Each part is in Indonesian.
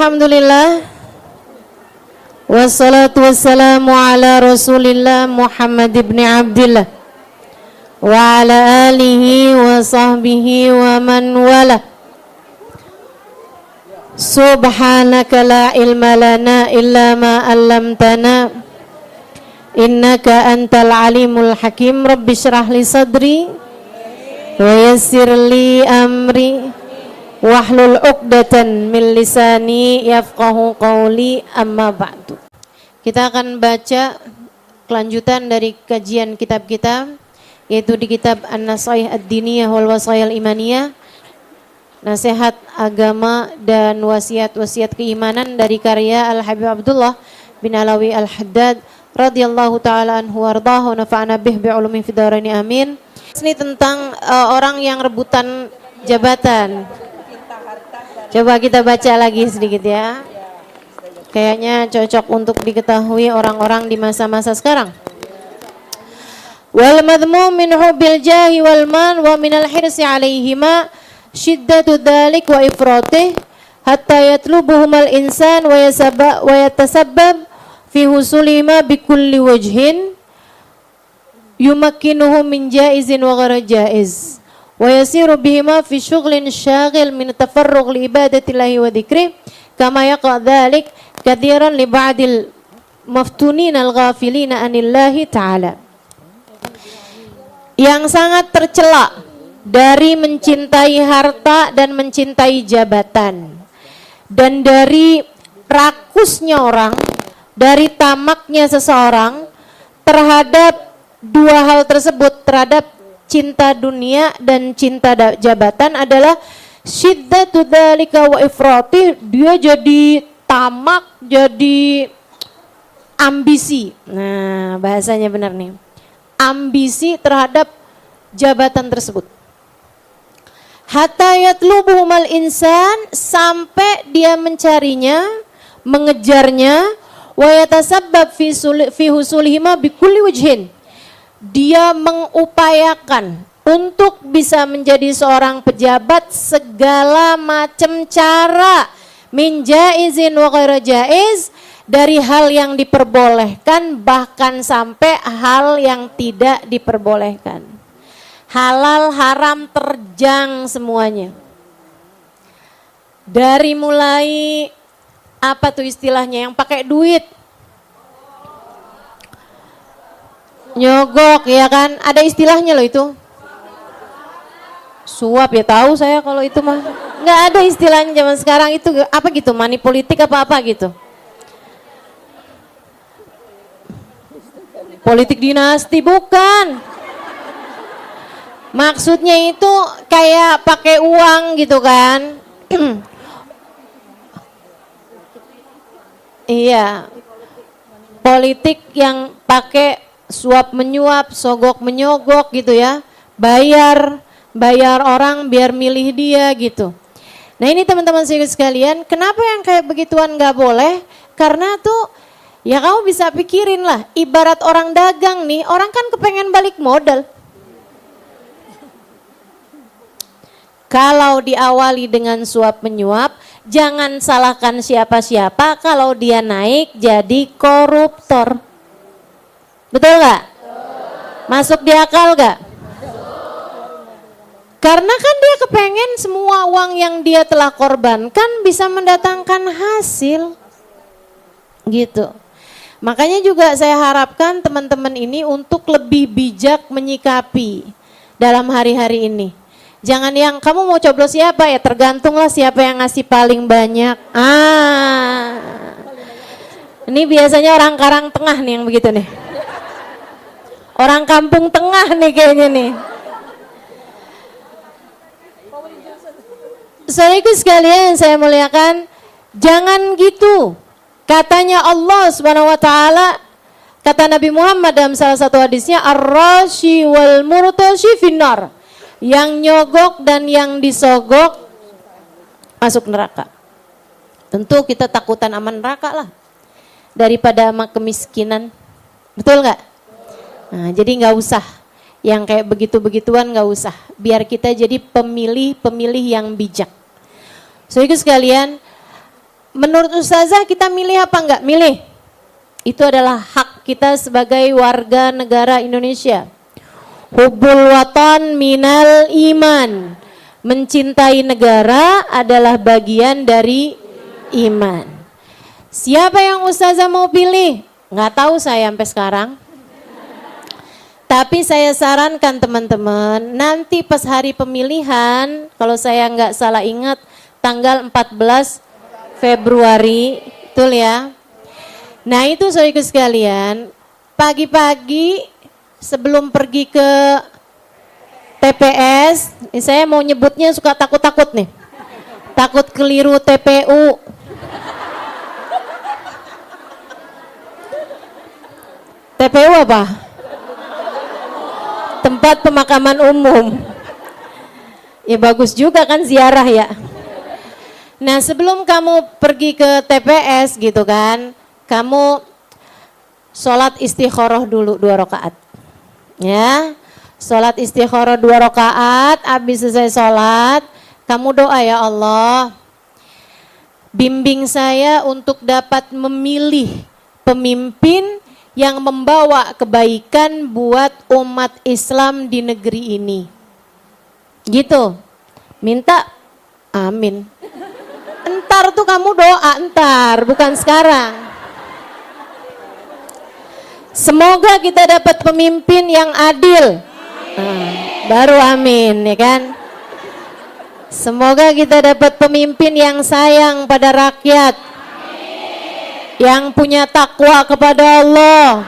Alhamdulillah. Wassalatu wassalamu ala Rasulillah Muhammad ibn Abdillah wa ala alihi wa sahbihi wa man wala. Subhanaka la ilma lana illa ma 'allamtana innaka antal alimul hakim. Rabbi shrah li sadri wa yassir li amri wahlul 'uqdatan min lisani yafqahu qawli, amma ba'du. Kita akan baca kelanjutan dari kajian kitab kita, yaitu di kitab An-Nasaih Ad-Diniyah wal Wasayal Imaniyah, nasihat agama dan wasiat-wasiat keimanan dari karya Al-Habib Abdullah bin Alawi Al-Haddad radhiyallahu taala anhu wardahu nafa'ana bih bi'ulumi fid dharain amin. Ini tentang orang yang rebutan jabatan. Coba kita baca lagi sedikit ya. Kayaknya cocok untuk diketahui orang-orang di masa-masa sekarang. Wal madhmum min hubbil jahi wal man wa min al hirsi alaihima syiddatu dzalik wa ifratih hatta yatlubuhum al insan wa yatasabbab fi husulihima bi kulli wajhin yumakkinuhum min jaizin wa ghairi jaiz wa yasiru bihima fi syughlin syaghil min tafarruq li ibadatillahi wa dzikri kama yaqa dzalik katsiran li ba'dil maftunin al-ghafilina anillahi ta'ala. Yang sangat tercela dari mencintai harta dan mencintai jabatan, dan dari rakusnya orang, dari tamaknya seseorang terhadap dua hal tersebut, terhadap cinta dunia dan cinta jabatan, adalah syiddatu dzalika wa ifratih. Dia jadi tamak, jadi ambisi. Nah, bahasanya benar nih. Ambisi terhadap jabatan tersebut. Hatta yatlubuhumal insan, sampai dia mencarinya, mengejarnya, wa yatasabbab fi husulihima bikulli wajhin. Dia mengupayakan untuk bisa menjadi seorang pejabat segala macam cara, min jaizin wa ghairi jaiz, dari hal yang diperbolehkan bahkan sampai hal yang tidak diperbolehkan. Halal haram terjang semuanya. Dari mulai apa tuh istilahnya, yang pakai duit, nyogok ya kan, ada istilahnya loh itu. Suap ya, tahu saya kalau itu mah. Nggak ada istilahnya zaman sekarang itu, apa gitu, money politik apa gitu. Politik dinasti bukan. Maksudnya itu kayak pakai uang gitu kan. Iya. Politik yang pakai suap menyuap, sogok menyogok gitu ya. Bayar orang biar milih dia gitu. Nah ini teman-teman sekalian, kenapa yang kayak begituan nggak boleh? Karena tuh ya kamu bisa pikirin lah, ibarat orang dagang nih, orang kan kepengen balik modal. Kalau diawali dengan suap menyuap, jangan salahkan siapa-siapa kalau dia naik jadi koruptor. Betul gak? Masuk di akal gak? Karena kan dia kepengen semua uang yang dia telah korbankan bisa mendatangkan hasil. Gitu. Makanya juga saya harapkan teman-teman ini untuk lebih bijak menyikapi dalam hari-hari ini. Jangan yang kamu mau coblos siapa ya, tergantunglah siapa yang ngasih paling banyak. Ini biasanya orang Karang Tengah nih yang begitu nih. Orang kampung tengah nih kayaknya nih. Saudaraku sekalian yang saya muliakan, jangan gitu. Katanya Allah Subhanahu wa taala, kata Nabi Muhammad dalam salah satu hadisnya, ar-rashi wal murtashi finnar. Yang nyogok dan yang disogok masuk neraka. Tentu kita takutan aman neraka lah daripada sama kemiskinan. Betul nggak? Nah, jadi nggak usah yang kayak begitu-begituan, nggak usah. Biar kita jadi pemilih yang bijak. Saudaraku sekalian, menurut Ustazah kita milih apa enggak? Milih. Itu adalah hak kita sebagai warga negara Indonesia. Hubbul watan minal iman. Mencintai negara adalah bagian dari iman. Siapa yang Ustazah mau pilih? Nggak tahu saya sampai sekarang. Tapi saya sarankan teman-teman, nanti pas hari pemilihan, kalau saya nggak salah ingat, tanggal 14 Februari, betul ya. Nah itu saudara sekalian, pagi-pagi sebelum pergi ke TPS, saya mau nyebutnya suka takut-takut nih. Takut keliru TPU. TPU apa? Tempat pemakaman umum. Ya bagus juga kan ziarah ya. Nah sebelum kamu pergi ke TPS gitu kan, kamu sholat istikharah dulu 2 rakaat. Ya, sholat istikharah 2 rakaat, habis selesai sholat, kamu doa, ya Allah, bimbing saya untuk dapat memilih pemimpin yang membawa kebaikan buat umat Islam di negeri ini. Gitu. Minta amin. Entar tuh kamu doa, entar, bukan sekarang. Semoga kita dapat pemimpin yang adil. Nah, baru amin, ya kan? Semoga kita dapat pemimpin yang sayang pada rakyat. Yang punya takwa kepada Allah.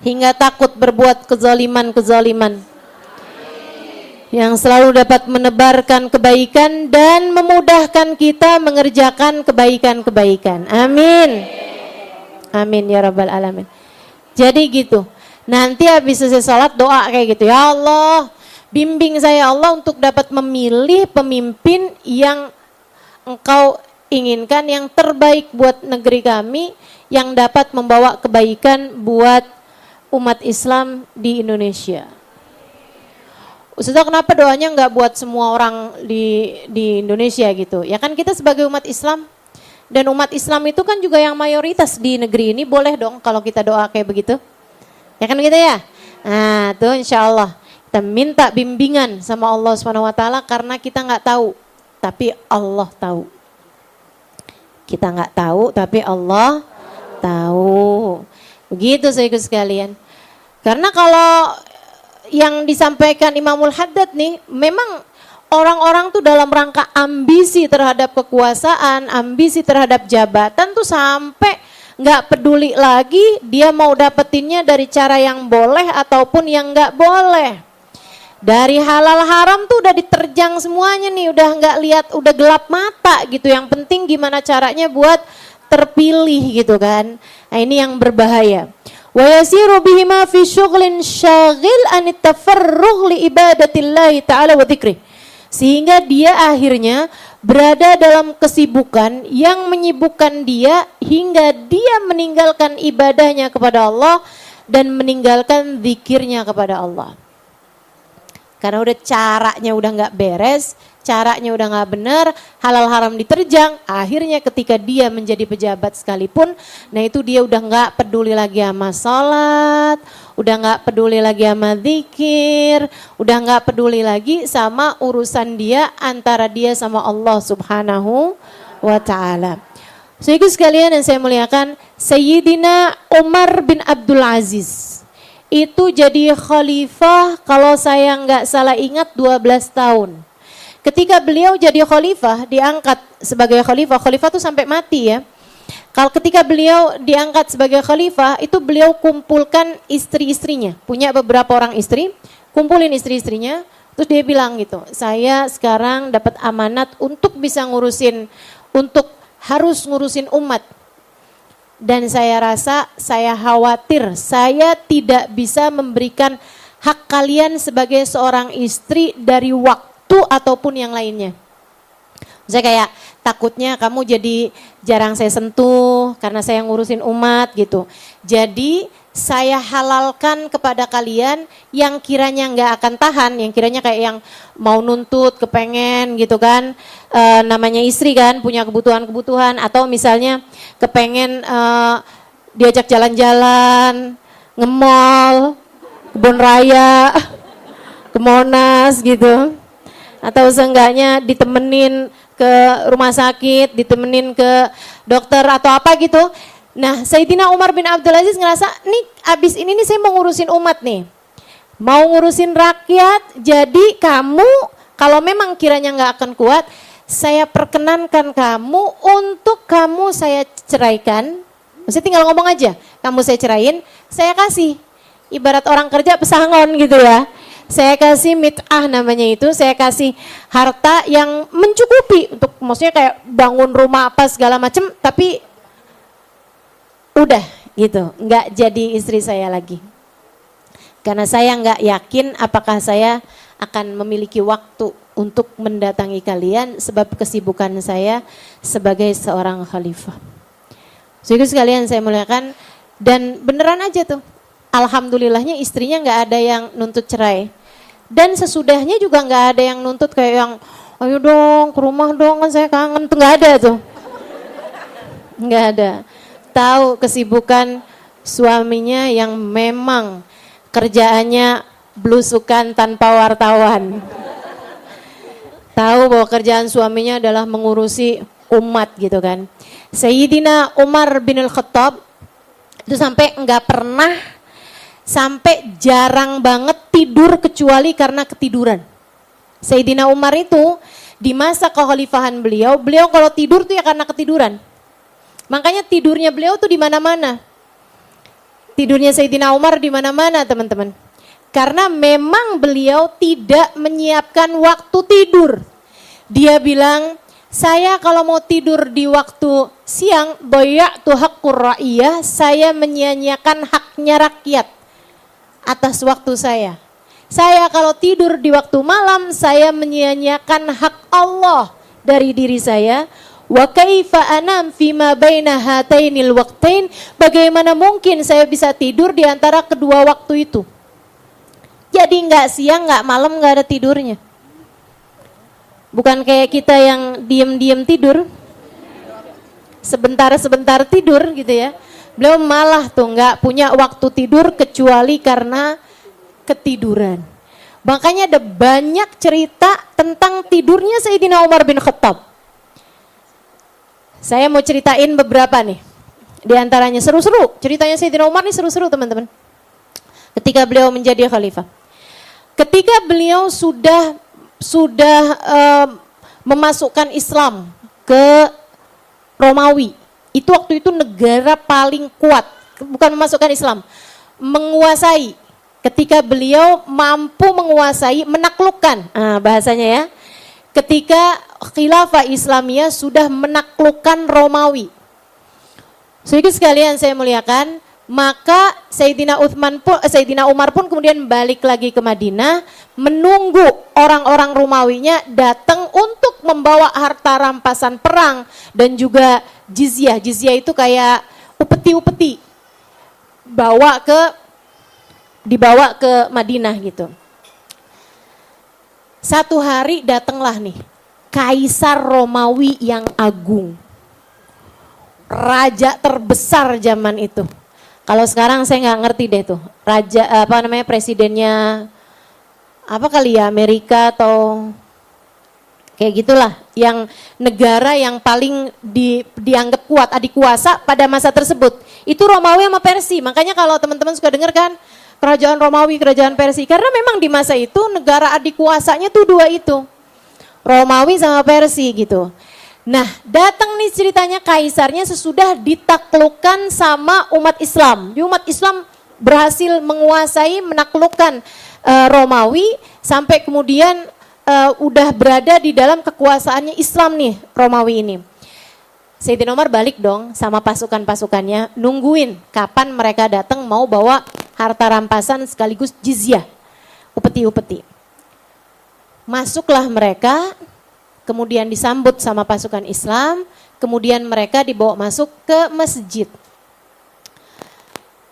Hingga takut berbuat kezaliman-kezaliman. Yang selalu dapat menebarkan kebaikan dan memudahkan kita mengerjakan kebaikan-kebaikan. Amin. Amin ya rabbal alamin. Jadi gitu. Nanti habis selesai sholat doa kayak gitu. Ya Allah, bimbing saya Allah untuk dapat memilih pemimpin yang Engkau inginkan, yang terbaik buat negeri kami, yang dapat membawa kebaikan buat umat Islam di Indonesia. Ustazah, kenapa doanya nggak buat semua orang di Indonesia gitu? Ya kan kita sebagai umat Islam, dan umat Islam itu kan juga yang mayoritas di negeri ini, boleh dong kalau kita doa kayak begitu. Ya kan gitu ya? Nah tuh insya Allah kita minta bimbingan sama Allah SWT karena kita nggak tahu, tapi Allah tahu. Kita nggak tahu, tapi Allah tahu. Begitu saudara sekalian. Karena kalau yang disampaikan Imamul Haddad nih, memang orang-orang tuh dalam rangka ambisi terhadap kekuasaan, ambisi terhadap jabatan tuh sampai nggak peduli lagi dia mau dapetinnya dari cara yang boleh ataupun yang nggak boleh. Dari halal haram tuh udah diterjang semuanya nih, udah nggak lihat, udah gelap mata gitu. Yang penting gimana caranya buat terpilih gitu kan. Nah ini yang berbahaya. Wa yasiru bihima fi syughlin syaghil an tafarrugh li ibadatillahi ta'ala wa dzikri. Sehingga dia akhirnya berada dalam kesibukan yang menyibukkan dia hingga dia meninggalkan ibadahnya kepada Allah dan meninggalkan zikirnya kepada Allah. Karena udah caranya udah nggak beres, caranya udah nggak benar, halal haram diterjang, akhirnya ketika dia menjadi pejabat sekalipun, nah itu dia udah nggak peduli lagi sama sholat, udah nggak peduli lagi sama zikir, udah nggak peduli lagi sama urusan dia antara dia sama Allah Subhanahu wa Ta'ala. Saudara sekalian yang saya muliakan, Sayyidina Umar bin Abdul Aziz itu jadi khalifah, kalau saya nggak salah ingat 12 tahun. Ketika beliau jadi khalifah, diangkat sebagai khalifah, khalifah itu sampai mati ya. Kalau ketika beliau diangkat sebagai khalifah, itu beliau kumpulkan istri-istrinya, punya beberapa orang istri, kumpulin istri-istrinya, terus dia bilang gitu, saya sekarang dapat amanat untuk bisa ngurusin, untuk harus ngurusin umat. Dan saya rasa, saya khawatir, saya tidak bisa memberikan hak kalian sebagai seorang istri dari waktu ataupun yang lainnya. Saya kayak takutnya kamu jadi jarang saya sentuh karena saya ngurusin umat gitu. Jadi saya halalkan kepada kalian yang kiranya nggak akan tahan, yang kiranya kayak yang mau nuntut, kepengen gitu kan, namanya istri kan, punya kebutuhan-kebutuhan, atau misalnya kepengen diajak jalan-jalan, nge-mall, kebun raya, ke Monas gitu, atau seenggaknya ditemenin ke rumah sakit, ditemenin ke dokter atau apa gitu. Nah, Sayyidina Umar bin Abdul Aziz ngerasa, nih abis ini nih saya mau ngurusin umat nih. Mau ngurusin rakyat, jadi kamu kalau memang kiranya nggak akan kuat, saya perkenankan kamu untuk kamu saya ceraikan. Maksudnya tinggal ngomong aja, kamu saya ceraiin, saya kasih. Ibarat orang kerja pesangon gitu ya. Saya kasih mit'ah namanya itu, saya kasih harta yang mencukupi untuk maksudnya kayak bangun rumah apa segala macem, tapi udah gitu, nggak jadi istri saya lagi. Karena saya nggak yakin apakah saya akan memiliki waktu untuk mendatangi kalian sebab kesibukan saya sebagai seorang khalifah. Jadi sekalian saya muliakan, dan beneran aja tuh, alhamdulillahnya istrinya nggak ada yang nuntut cerai. Dan sesudahnya juga nggak ada yang nuntut kayak yang, ayo dong ke rumah dong kan saya kangen, tuh nggak ada tuh. Nggak ada. Tahu kesibukan suaminya yang memang kerjaannya belusukan tanpa wartawan. Tahu bahwa kerjaan suaminya adalah mengurusi umat gitu kan. Sayyidina Umar bin Al-Khattab itu sampai nggak pernah, sampai jarang banget tidur kecuali karena ketiduran. Sayyidina Umar itu di masa kekhalifahan beliau kalau tidur tuh ya karena ketiduran. Makanya tidurnya beliau tuh di mana-mana. Tidurnya Sayyidina Umar di mana-mana, teman-teman. Karena memang beliau tidak menyiapkan waktu tidur. Dia bilang, saya kalau mau tidur di waktu siang, baya'tu haqqur ra'iyah, saya menyia-nyiakan haknya rakyat atas waktu saya. Saya kalau tidur di waktu malam, saya menyia-nyiakan hak Allah dari diri saya. Wa kaifa anam fima baina hatainil waqtain, bagaimana mungkin saya bisa tidur di antara kedua waktu itu? Jadi enggak siang, enggak malam, enggak ada tidurnya. Bukan kayak kita yang diem-diem tidur, sebentar-sebentar tidur gitu ya. Beliau malah tuh enggak punya waktu tidur kecuali karena ketiduran. Makanya ada banyak cerita tentang tidurnya Sayyidina Umar bin Khattab. Saya mau ceritain beberapa nih. Di antaranya seru-seru. Ceritanya Sayyidina Umar nih seru-seru teman-teman. Ketika beliau menjadi khalifah. Ketika beliau sudah memasukkan Islam ke Romawi. Itu waktu itu negara paling kuat. Bukan memasukkan Islam, menguasai. Ketika beliau mampu menguasai, menaklukkan. Bahasanya ya. Ketika khilafah Islamiyah sudah menaklukkan Romawi. Sedikit sekalian saya muliakan, maka Sayyidina Umar pun kemudian balik lagi ke Madinah, menunggu orang-orang Romawinya datang untuk membawa harta rampasan perang dan juga jizyah. Jizyah itu kayak upeti-upeti. Dibawa ke Madinah gitu. Satu hari datanglah nih Kaisar Romawi yang agung, raja terbesar zaman itu. Kalau sekarang saya nggak ngerti deh tuh raja presidennya apa kali ya, Amerika atau kayak gitulah, yang negara yang paling dianggap kuat, adik kuasa pada masa tersebut itu Romawi sama Persia. Makanya kalau teman-teman suka dengar kan, kerajaan Romawi, kerajaan Persia, karena memang di masa itu negara adik kuasanya tuh dua itu, Romawi sama Persia gitu. Nah, datang nih ceritanya kaisarnya sesudah ditaklukkan sama umat Islam. Umat Islam berhasil menguasai, menaklukkan Romawi, sampai kemudian udah berada di dalam kekuasaannya Islam nih Romawi ini. Sayyidina Umar balik dong sama pasukan-pasukannya, nungguin kapan mereka datang mau bawa harta rampasan sekaligus jizyah, upeti-upeti. Masuklah mereka, kemudian disambut sama pasukan Islam, kemudian mereka dibawa masuk ke masjid.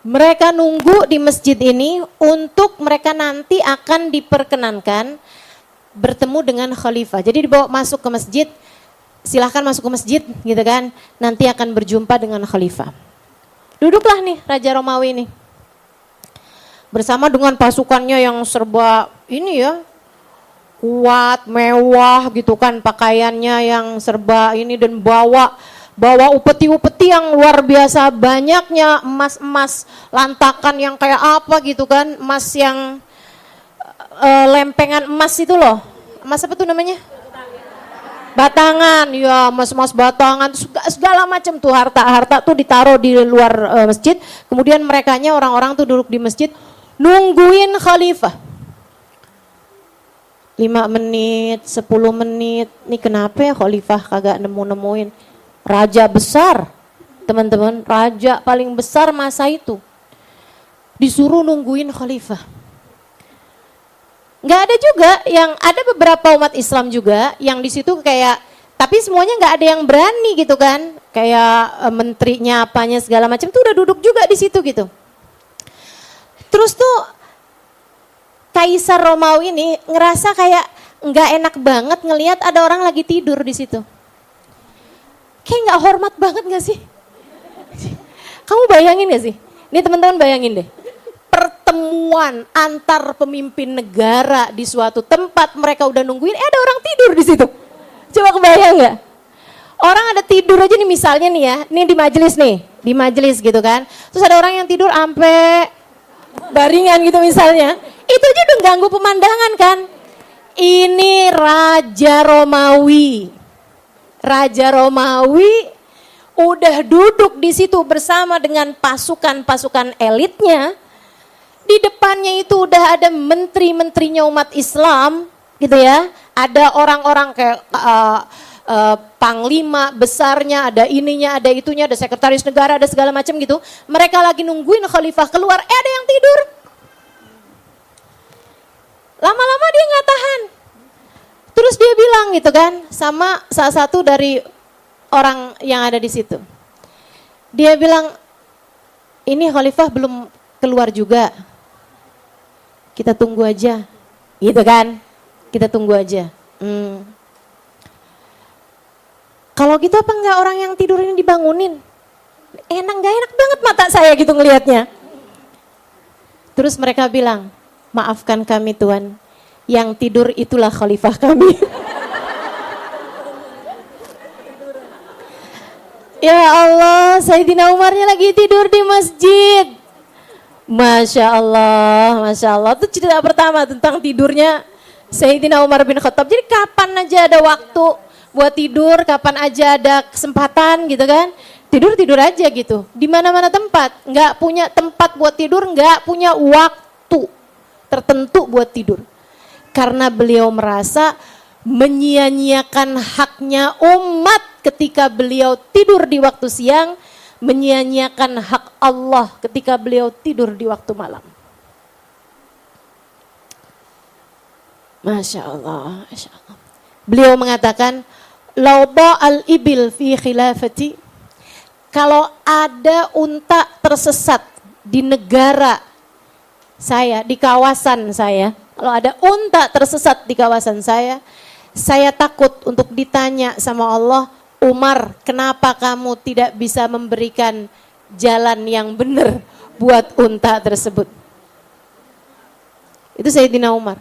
Mereka nunggu di masjid ini untuk mereka nanti akan diperkenankan bertemu dengan khalifah. Jadi dibawa masuk ke masjid, silahkan masuk ke masjid gitu kan, nanti akan berjumpa dengan khalifah. Duduklah nih Raja Romawi ini, bersama dengan pasukannya yang serba ini ya, kuat, mewah gitu kan, pakaiannya yang serba ini, dan bawa upeti-upeti yang luar biasa banyaknya, emas-emas lantakan yang kayak apa gitu kan, emas yang lempengan emas itu loh, emas apa tuh namanya? Batangan, ya emas-emas batangan, segala macam tuh harta tuh ditaruh di luar masjid. Kemudian merekanya orang-orang tuh duduk di masjid nungguin khalifah. 5 menit, 10 menit, nih kenapa ya khalifah kagak nemu-nemuin? Raja besar, teman-teman, raja paling besar masa itu, disuruh nungguin khalifah. Nggak ada juga yang, ada beberapa umat Islam juga yang di situ kayak, tapi semuanya nggak ada yang berani gitu kan, kayak menterinya apanya segala macam tuh udah duduk juga di situ gitu. Terus tuh Kaisar Romawi ini ngerasa kayak nggak enak banget ngelihat ada orang lagi tidur di situ. Kayak nggak hormat banget nggak sih? Kamu bayangin nggak sih? Ini teman-teman bayangin deh. Pertemuan antar pemimpin negara di suatu tempat, mereka udah nungguin, ada orang tidur di situ. Coba kebayang nggak? Orang ada tidur aja nih misalnya nih ya, ini di majelis gitu kan. Terus ada orang yang tidur sampai baringan gitu misalnya. Itu aja udah ganggu pemandangan kan. Ini Raja Romawi. Raja Romawi udah duduk di situ bersama dengan pasukan-pasukan elitnya. Di depannya itu udah ada menteri-menterinya umat Islam, gitu ya. Ada orang-orang kayak panglima besarnya, ada ininya, ada itunya, ada sekretaris negara, ada segala macam gitu. Mereka lagi nungguin khalifah keluar, ada yang tidur. Lama-lama dia nggak tahan. Terus dia bilang gitu kan, sama salah satu dari orang yang ada di situ. Dia bilang, ini khalifah belum keluar juga. Kita tunggu aja. Gitu kan? Kita tunggu aja. Kalau gitu apa enggak orang yang tidur ini dibangunin? Gak enak banget mata saya gitu ngelihatnya. Terus mereka bilang, maafkan kami Tuan, yang tidur itulah khalifah kami. Ya Allah, Sayyidina Umarnya lagi tidur di masjid. Masya Allah. Itu cerita pertama tentang tidurnya Sayyidina Umar bin Khattab. Jadi kapan aja ada waktu buat tidur, kapan aja ada kesempatan gitu kan, tidur aja gitu. Di mana-mana tempat, nggak punya tempat buat tidur, nggak punya waktu tertentu buat tidur. Karena beliau merasa menyia-nyiakan haknya umat ketika beliau tidur di waktu siang, menyia-nyiakan hak Allah ketika beliau tidur di waktu malam. Masya Allah. Beliau mengatakan, lauba al-ibil fi khilafati, kalau ada unta tersesat di negara saya, di kawasan saya, kalau ada unta tersesat di kawasan saya takut untuk ditanya sama Allah, Umar, kenapa kamu tidak bisa memberikan jalan yang benar buat unta tersebut? Itu Sayyidina Umar.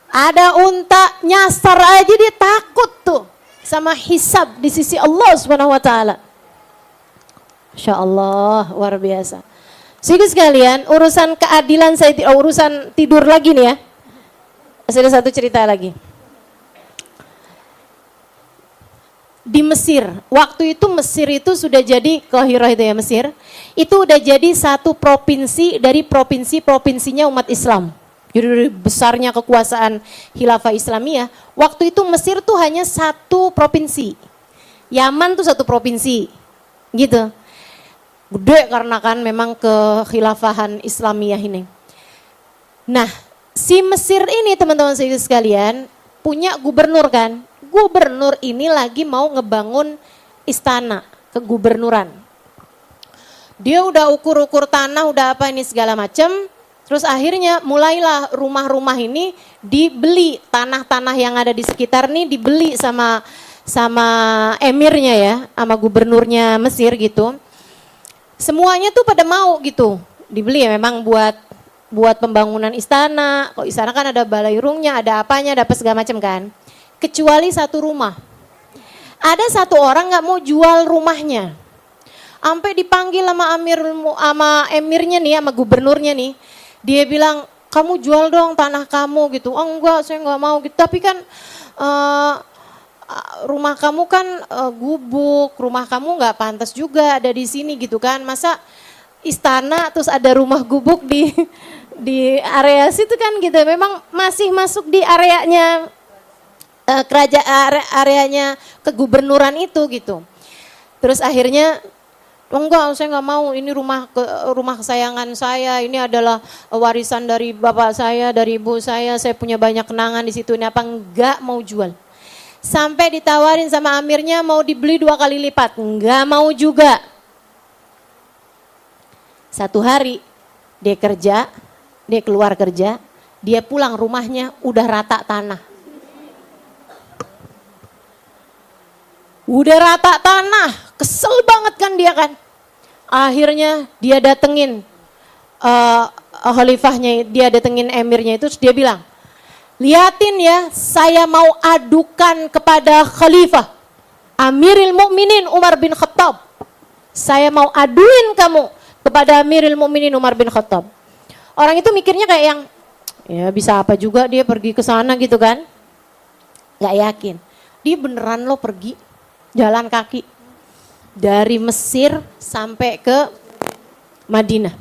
Ada unta nyasar aja dia takut tuh sama hisab di sisi Allah Subhanahu wa taala. Masya Allah, luar biasa. Sehingga sekalian, urusan keadilan urusan tidur lagi nih ya. Masih ada satu cerita lagi. Di Mesir, waktu itu Mesir itu sudah jadi, Qahirah itu ya Mesir, itu udah jadi satu provinsi dari provinsi-provinsinya umat Islam. Jadi besarnya kekuasaan Khilafah Islamiyah, waktu itu Mesir tuh hanya satu provinsi. Yaman tuh satu provinsi, gitu. Gede karena kan memang kekhilafahan Islamiyah ini. Nah, si Mesir ini teman-teman sekalian punya gubernur kan. Gubernur ini lagi mau ngebangun istana kegubernuran. Dia udah ukur-ukur tanah, udah apa ini segala macam. Terus akhirnya mulailah rumah-rumah ini dibeli, tanah-tanah yang ada di sekitar nih dibeli sama emirnya ya, sama gubernurnya Mesir gitu. Semuanya tuh pada mau gitu, dibeli ya memang buat pembangunan istana. Kalau istana kan ada balairungnya, ada apanya, ada apa segala macam kan. Kecuali satu rumah. Ada satu orang nggak mau jual rumahnya. Sampai dipanggil sama emirnya nih, sama gubernurnya nih. Dia bilang, kamu jual dong tanah kamu gitu. Oh enggak, saya nggak mau gitu. Tapi kan rumah kamu kan gubuk, rumah kamu nggak pantas juga ada di sini gitu kan. Masa istana terus ada rumah gubuk di area situ kan gitu. Memang masih masuk di areanya areanya kegubernuran itu gitu. Terus akhirnya enggak, saya nggak mau. Ini rumah kesayangan saya. Ini adalah warisan dari bapak saya, dari ibu saya. Saya punya banyak kenangan di situ. Ini apa enggak mau jual. Sampai ditawarin sama amirnya mau dibeli 2 kali lipat. Enggak mau juga. Satu hari dia kerja, dia keluar kerja, dia pulang rumahnya udah rata tanah. Udah rata tanah, kesel banget kan dia kan. Akhirnya dia datengin khalifahnya, dia datengin emirnya itu, terus dia bilang, liatin ya, saya mau adukan kepada khalifah Amiril Mukminin Umar bin Khattab. Saya mau aduin kamu kepada Amiril Mukminin Umar bin Khattab. Orang itu mikirnya kayak yang, ya bisa apa juga dia pergi ke sana gitu kan. Gak yakin, dia beneran lo pergi jalan kaki dari Mesir sampai ke Madinah.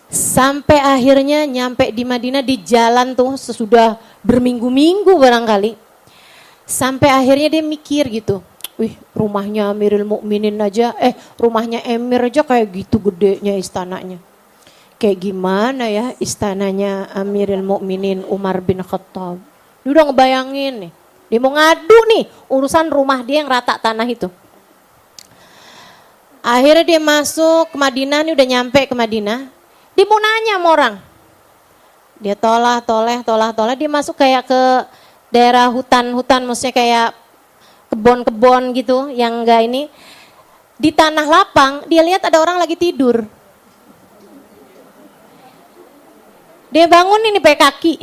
Sampai akhirnya nyampe di Madinah, di jalan tuh sesudah berminggu-minggu barangkali. Sampai akhirnya dia mikir gitu, wih rumahnya Amirul Mukminin aja, rumahnya Emir aja kayak gitu gedenya istananya. Kayak gimana ya istananya Amirul Mukminin Umar bin Khattab. Dia udah ngebayangin nih. Dia mau ngadu nih urusan rumah dia yang rata tanah itu. Akhirnya dia masuk ke Madinah, nih udah nyampe ke Madinah. Dia mau nanya sama orang. Dia toleh, dia masuk kayak ke daerah hutan, maksudnya kayak kebon-kebon gitu yang enggak ini. Di tanah lapang dia lihat ada orang lagi tidur. Dia bangun ini pakai kaki.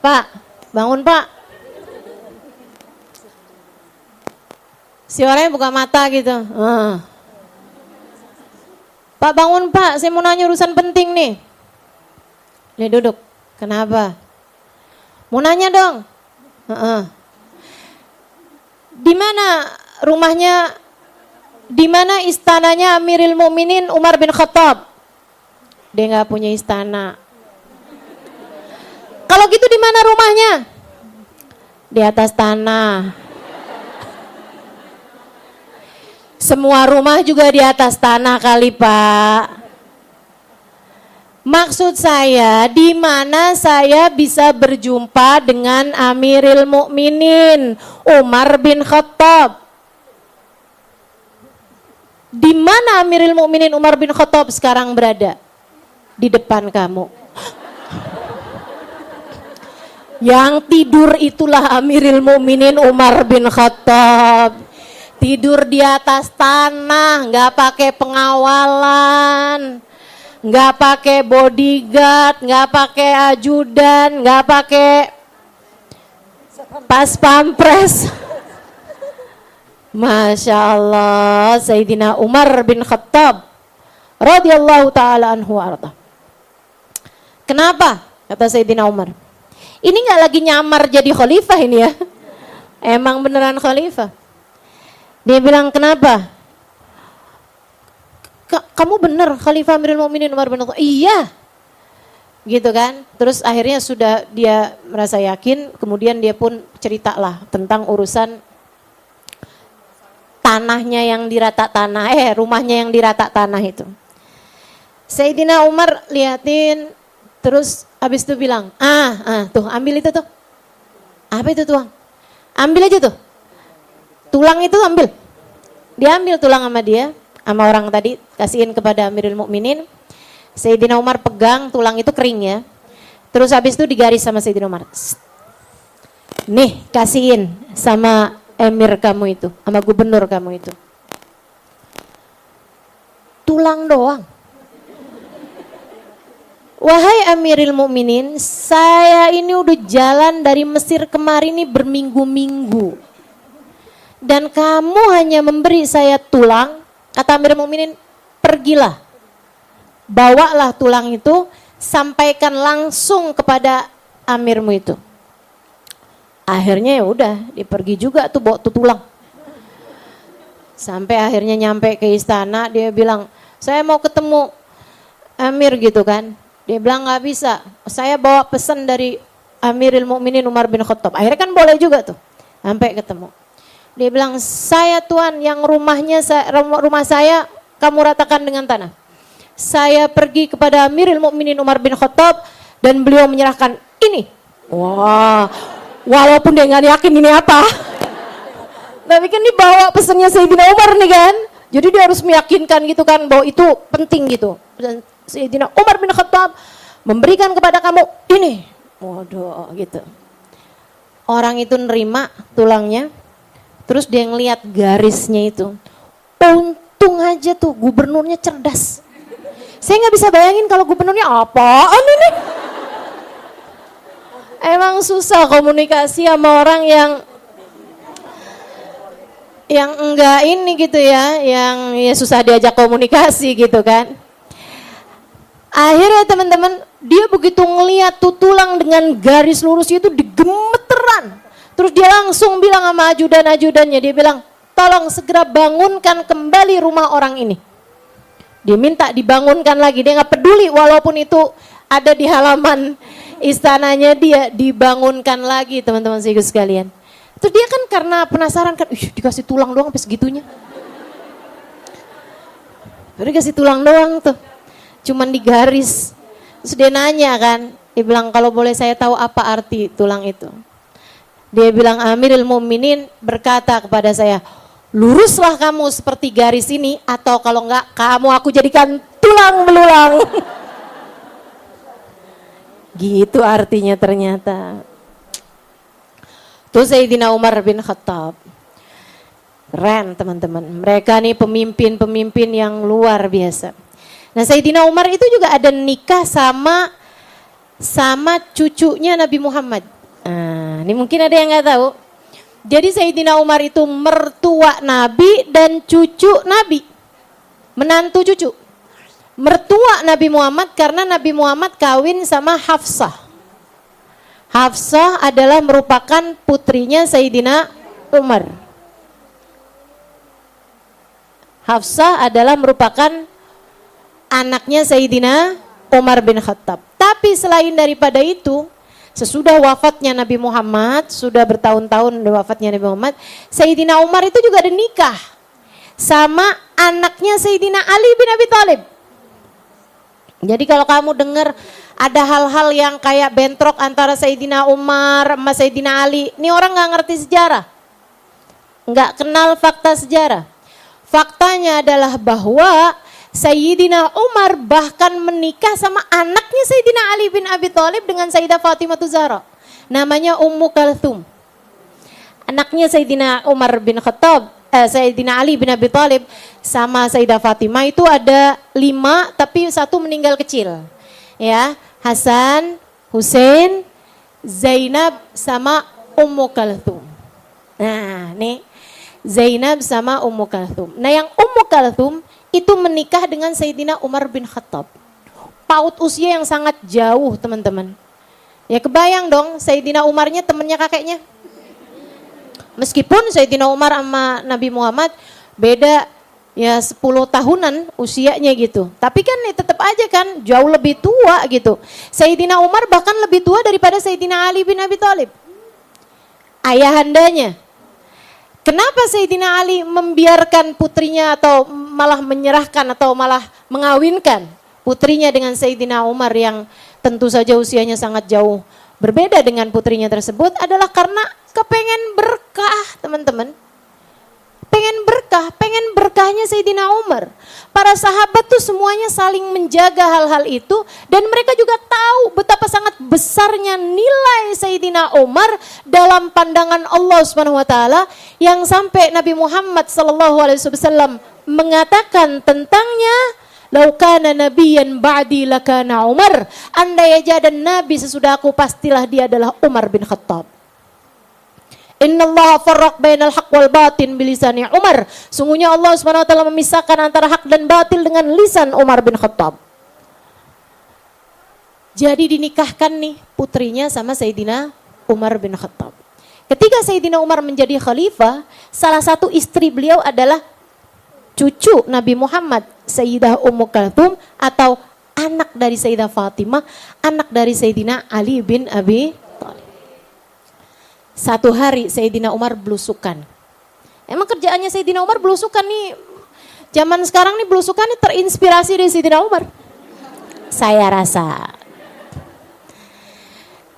Pak, bangun Pak. Si orangnya buka mata gitu. Pak bangun Pak, saya mau nanya urusan penting nih. Dia duduk, kenapa? Mau nanya dong. Di mana rumahnya, di mana istananya Amirul Mukminin Umar bin Khattab? Dia nggak punya istana. Kalau gitu di mana rumahnya? Di atas tanah. Semua rumah juga di atas tanah kali Pak. Maksud saya, di mana saya bisa berjumpa dengan Amirul Mukminin Umar bin Khattab? Di mana Amirul Mukminin Umar bin Khattab sekarang berada? Di depan kamu. Yang tidur itulah Amirul Mukminin Umar bin Khattab. Tidur di atas tanah, nggak pakai pengawalan, nggak pakai bodyguard, nggak pakai ajudan, nggak pakai pas pampres. Masya Allah, Sayyidina Umar bin Khattab radhiyallahu taala anhu arda. Kenapa? Kata Sayyidina Umar. Ini nggak lagi nyamar jadi khalifah ini ya. Emang beneran khalifah. Dia bilang, kenapa? Kamu bener Khalifah Amirul Mukminin Umar bin Khattab? Iya. Gitu kan. Terus akhirnya sudah dia merasa yakin, kemudian dia pun ceritalah tentang urusan tanahnya yang dirata tanah, rumahnya yang dirata tanah itu. Sayyidina Umar liatin, terus habis itu bilang, tuh ambil itu tuh. Apa itu tuang? Ambil aja tuh. Tulang itu ambil. Diambil tulang sama dia, sama orang tadi, kasihin kepada Amirul Mukminin. Sayyidina Umar pegang tulang itu kering ya. Terus habis itu digaris sama Sayyidina Umar. Nih, kasihin sama emir kamu itu, sama gubernur kamu itu. Tulang doang. Wahai Amirul Mukminin, saya ini udah jalan dari Mesir kemari nih berminggu-minggu. Dan kamu hanya memberi saya tulang, kata Amirul Mukminin, pergilah. Bawalah tulang itu, sampaikan langsung kepada amirmu itu. Akhirnya ya udah, dia pergi juga tuh bawa tuh tulang. Sampai akhirnya nyampe ke istana, dia bilang, saya mau ketemu Amir gitu kan. Dia bilang nggak bisa, saya bawa pesan dari Amirul Mukminin Umar bin Khattab. Akhirnya kan boleh juga tuh, sampai ketemu. Dia bilang, saya tuan yang rumah saya kamu ratakan dengan tanah. Saya pergi kepada Amirul Mukminin Umar bin Khattab dan beliau menyerahkan ini. Wah, walaupun dia nggak yakin ini apa. Tapi kan dibawa pesannya Sayyidina Umar nih kan. Jadi dia harus meyakinkan gitu kan bahwa itu penting gitu. Dan Sayyidina Umar bin Khattab memberikan kepada kamu ini. Waduh gitu. Orang itu nerima tulangnya. Terus dia ngelihat garisnya itu. Untung aja tuh gubernurnya cerdas. Saya nggak bisa bayangin kalau gubernurnya apaan ini. Emang susah komunikasi sama orang yang enggak ini gitu ya, yang ya susah diajak komunikasi gitu kan. Akhirnya teman-teman, dia begitu ngeliat tuh tulang dengan garis lurus itu digemeteran. Terus dia langsung bilang sama ajudan-ajudannya, dia bilang, tolong segera bangunkan kembali rumah orang ini. Dia minta dibangunkan lagi, dia nggak peduli walaupun itu ada di halaman istananya, dia dibangunkan lagi teman-teman sekalian. Terus dia kan karena penasaran kan, dikasih tulang doang sampai segitunya. Terus dikasih tulang doang tuh, cuman digaris. Terus dia nanya kan, dia bilang kalau boleh saya tahu apa arti tulang itu. Dia bilang Amirul Mukminin berkata kepada saya, luruslah kamu seperti garis ini atau kalau enggak kamu aku jadikan tulang belulang. Gitu artinya ternyata. Tuh Sayyidina Umar bin Khattab. Keren teman-teman. Mereka nih pemimpin-pemimpin yang luar biasa. Nah Sayyidina Umar itu juga ada nikah sama cucunya Nabi Muhammad. Nah, ini mungkin ada yang nggak tahu. Jadi Sayyidina Umar itu mertua Nabi dan cucu Nabi. Menantu cucu. Mertua Nabi Muhammad karena Nabi Muhammad kawin sama Hafsah. Hafsah adalah merupakan putrinya Sayyidina Umar. Hafsah adalah merupakan anaknya Sayyidina Umar bin Khattab. Tapi selain daripada itu, sesudah wafatnya Nabi Muhammad, sudah bertahun-tahun wafatnya Nabi Muhammad, Sayyidina Umar itu juga ada nikah sama anaknya Sayyidina Ali bin Abi Thalib. Jadi kalau kamu dengar ada hal-hal yang kayak bentrok antara Sayyidina Umar sama Sayyidina Ali, ini orang nggak ngerti sejarah, nggak kenal fakta sejarah. Faktanya adalah bahwa Sayyidina Umar bahkan menikah sama anaknya Sayyidina Ali bin Abi Thalib dengan Sayyidah Fatimah Zahra. Namanya Ummu Kalthum. Anaknya Sayyidina Umar bin Khattab, Sayyidina Ali bin Abi Thalib sama Sayyidah Fatimah itu ada 5 tapi 1 meninggal kecil. Ya, Hasan, Husain, Zainab sama Ummu Kalthum. Nah, nih Zainab sama Ummu Kalthum. Nah, yang Ummu Kalthum itu menikah dengan Sayyidina Umar bin Khattab. Paut usia yang sangat jauh teman-teman. Ya kebayang dong Sayyidina Umarnya temennya kakeknya. Meskipun Sayyidina Umar sama Nabi Muhammad beda ya 10 tahunan usianya gitu. Tapi kan ya tetap aja kan jauh lebih tua gitu. Sayyidina Umar bahkan lebih tua daripada Sayyidina Ali bin Abi Thalib. Ayahandanya. Kenapa Sayyidina Ali membiarkan putrinya atau malah menyerahkan atau malah mengawinkan putrinya dengan Sayyidina Umar yang tentu saja usianya sangat jauh berbeda dengan putrinya tersebut adalah karena kepengen berkah teman-teman. pengen berkahnya Sayyidina Umar. Para sahabat tuh semuanya saling menjaga hal-hal itu dan mereka juga tahu betapa sangat besarnya nilai Sayyidina Umar dalam pandangan Allah Subhanahu wa taala yang sampai Nabi Muhammad sallallahu alaihi wasallam mengatakan tentangnya, "Lau kana nabiyyan ba'di lakana Umar." Andai aja ada nabi sesudah aku, pastilah dia adalah Umar bin Khattab. Innallaha farraq bainal haqq wal batin bilisani Umar. Sungguhnya Allah Subhanahu wa taala memisahkan antara hak dan batil dengan lisan Umar bin Khattab. Jadi dinikahkan nih putrinya sama Sayyidina Umar bin Khattab. Ketika Sayyidina Umar menjadi khalifah, salah satu istri beliau adalah cucu Nabi Muhammad, Sayyidah Ummu Kalthum, atau anak dari Sayyidah Fatimah, anak dari Sayyidina Ali bin Abi Thalib. Satu hari Sayyidina Umar belusukan. Emang kerjaannya Sayyidina Umar belusukan nih. Zaman sekarang nih belusukan nih terinspirasi dari Sayyidina Umar. Saya rasa.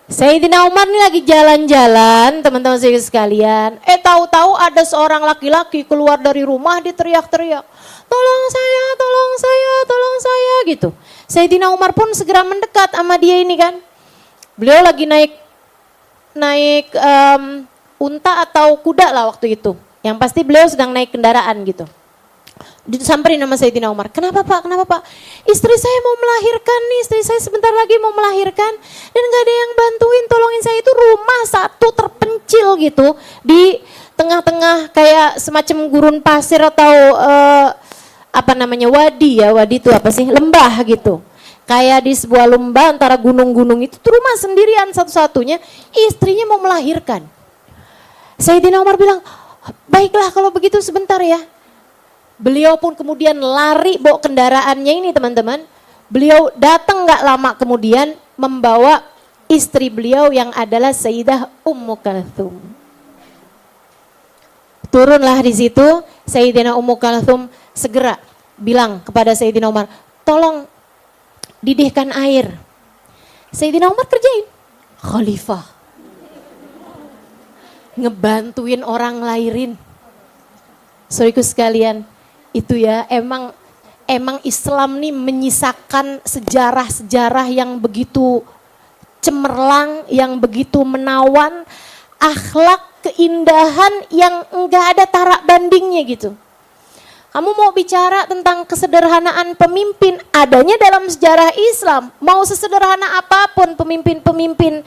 Sayyidina Umar nih lagi jalan-jalan, teman-teman sekalian. Tahu-tahu ada seorang laki-laki keluar dari rumah, dia teriak-teriak, "Tolong saya, tolong saya, tolong saya," gitu. Sayyidina Umar pun segera mendekat sama dia ini kan. Beliau lagi naik unta atau kuda lah waktu itu. Yang pasti beliau sedang naik kendaraan gitu. Disamperin sama Sayyidina Umar. "Kenapa Pak? Kenapa Pak?" "Istri saya mau melahirkan nih, istri saya sebentar lagi mau melahirkan dan gak ada yang bantuin, tolongin saya." Itu rumah satu terpencil gitu di tengah-tengah kayak semacam gurun pasir atau wadi ya, wadi itu apa sih, lembah gitu. Kayak di sebuah lembah antara gunung-gunung itu tuh rumah sendirian satu-satunya, istrinya mau melahirkan. Sayyidina Umar bilang, "Baiklah kalau begitu sebentar ya." Beliau pun kemudian lari bawa kendaraannya ini teman-teman. Beliau datang gak lama kemudian membawa istri beliau yang adalah Sayyidah Ummu Kalthum. Turunlah di situ, Sayyidina Ummu Kalthum segera bilang kepada Sayyidina Umar, "Tolong didihkan air." Sayyidina Umar kerjain. Khalifah. Ngebantuin orang lahirin. Saudaraku sekalian, itu ya emang Islam nih menyisakan sejarah-sejarah yang begitu cemerlang, yang begitu menawan, akhlak, keindahan yang enggak ada tarak bandingnya gitu. Kamu mau bicara tentang kesederhanaan pemimpin, adanya dalam sejarah Islam. Mau sesederhana apapun pemimpin-pemimpin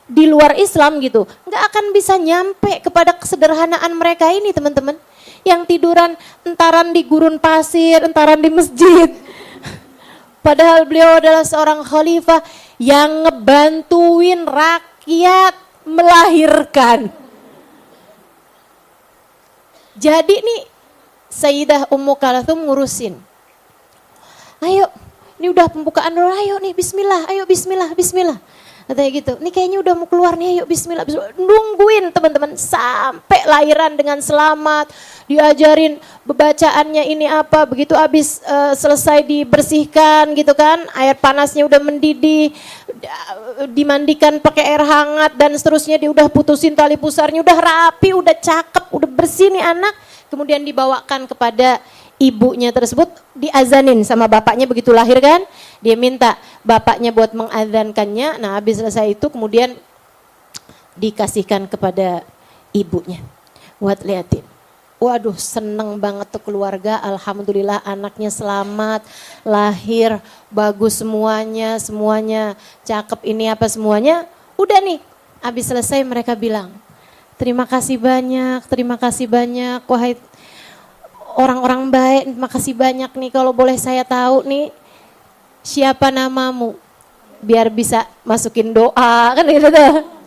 di luar Islam gitu, nggak akan bisa nyampe kepada kesederhanaan mereka ini teman-teman. Yang tiduran entaran di gurun pasir, entaran di masjid. Padahal beliau adalah seorang khalifah yang ngebantuin rakyat melahirkan. Jadi nih Sayyidah Ummu Kalthum ngurusin. "Ayo, ini udah pembukaan dulu, ayo nih bismillah, ayo bismillah, bismillah." Katanya gitu, "Ini kayaknya udah mau keluar nih, ayo bismillah, bismillah." Nungguin teman-teman sampai lahiran dengan selamat. Diajarin bacaannya ini apa, begitu habis selesai dibersihkan gitu kan, air panasnya udah mendidih, dimandikan pakai air hangat dan seterusnya, dia udah putusin tali pusarnya, udah rapi, udah cakep, udah bersih nih anak. Kemudian dibawakan kepada ibunya tersebut, diazanin sama bapaknya begitu lahir kan, dia minta bapaknya buat mengazankannya. Nah habis selesai itu kemudian dikasihkan kepada ibunya buat liatin. Waduh, seneng banget tuh keluarga, alhamdulillah anaknya selamat, lahir, bagus semuanya, semuanya cakep, ini apa semuanya. Udah nih, habis selesai mereka bilang, terima kasih banyak, wahai orang-orang baik, terima kasih banyak nih, kalau boleh saya tahu nih, siapa namamu? Biar bisa masukin doa, kan gitu tuh.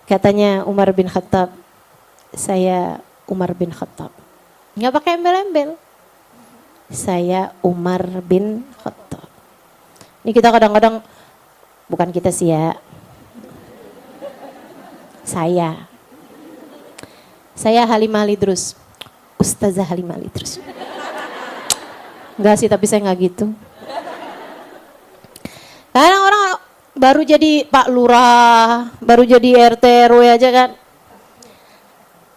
Katanya Umar bin Khattab, "Saya Umar bin Khattab." Nggak pakai embel-embel. "Saya Umar bin Khattab." Ini kita kadang-kadang, bukan kita sih ya. Saya Halimah Lidrus. Ustazah Halimah Lidrus. Enggak sih, tapi saya nggak gitu. Kadang orang baru jadi Pak Lurah, baru jadi RT RW aja kan,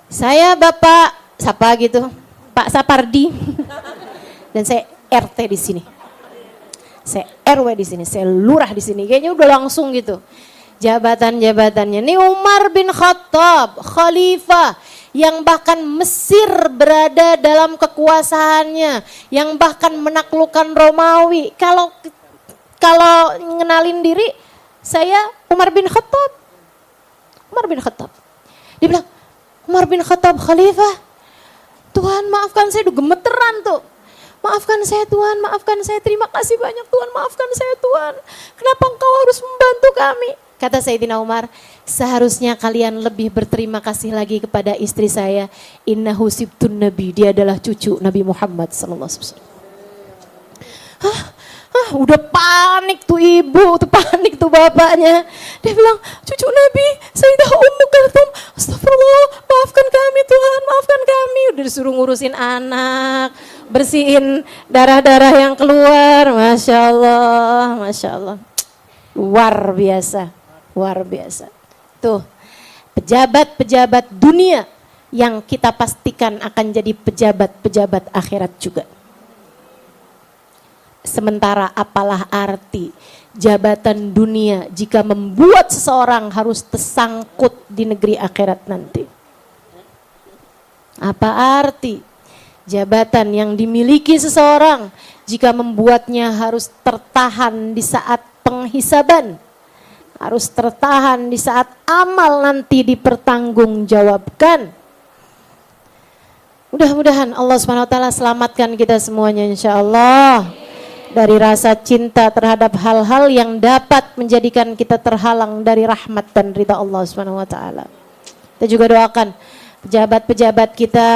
Saya Bapak siapa gitu, Pak Sapardi, dan saya RT di sini, saya RW di sini, saya lurah di sini, kayaknya udah langsung gitu jabatan-jabatannya. Ini Umar bin Khattab, khalifah yang bahkan Mesir berada dalam kekuasaannya, yang bahkan menaklukkan Romawi. Kalau ngenalin diri, saya Umar bin Khattab. Umar bin Khattab. Dia bilang, Umar bin Khattab khalifah. Tuhan maafkan saya, udah gemeteran tuh. Maafkan saya Tuhan, maafkan saya, terima kasih banyak Tuhan, maafkan saya Tuhan. Kenapa engkau harus membantu kami? Kata Sayyidina Umar, seharusnya kalian lebih berterima kasih lagi kepada istri saya. Innahu sibtun nabi, dia adalah cucu Nabi Muhammad sallallahu alaihi wasallam. Udah panik tuh ibu, tuh panik tuh bapaknya. Dia bilang, cucu Nabi, Sayyidah Ummu Kalthum, astagfirullah, maafkan kami Tuhan, maafkan kami. Udah disuruh ngurusin anak, bersihin darah-darah yang keluar. Masya Allah, Masya Allah. Luar biasa, luar biasa. Tuh, pejabat-pejabat dunia yang kita pastikan akan jadi pejabat-pejabat akhirat juga. Sementara apalah arti jabatan dunia jika membuat seseorang harus tersangkut di negeri akhirat nanti? Apa arti jabatan yang dimiliki seseorang jika membuatnya harus tertahan di saat penghisaban, harus tertahan di saat amal nanti dipertanggungjawabkan? Mudah-mudahan Allah SWT selamatkan kita semuanya insyaallah dari rasa cinta terhadap hal-hal yang dapat menjadikan kita terhalang dari rahmat dan ridha Allah SWT. Kita juga doakan pejabat-pejabat kita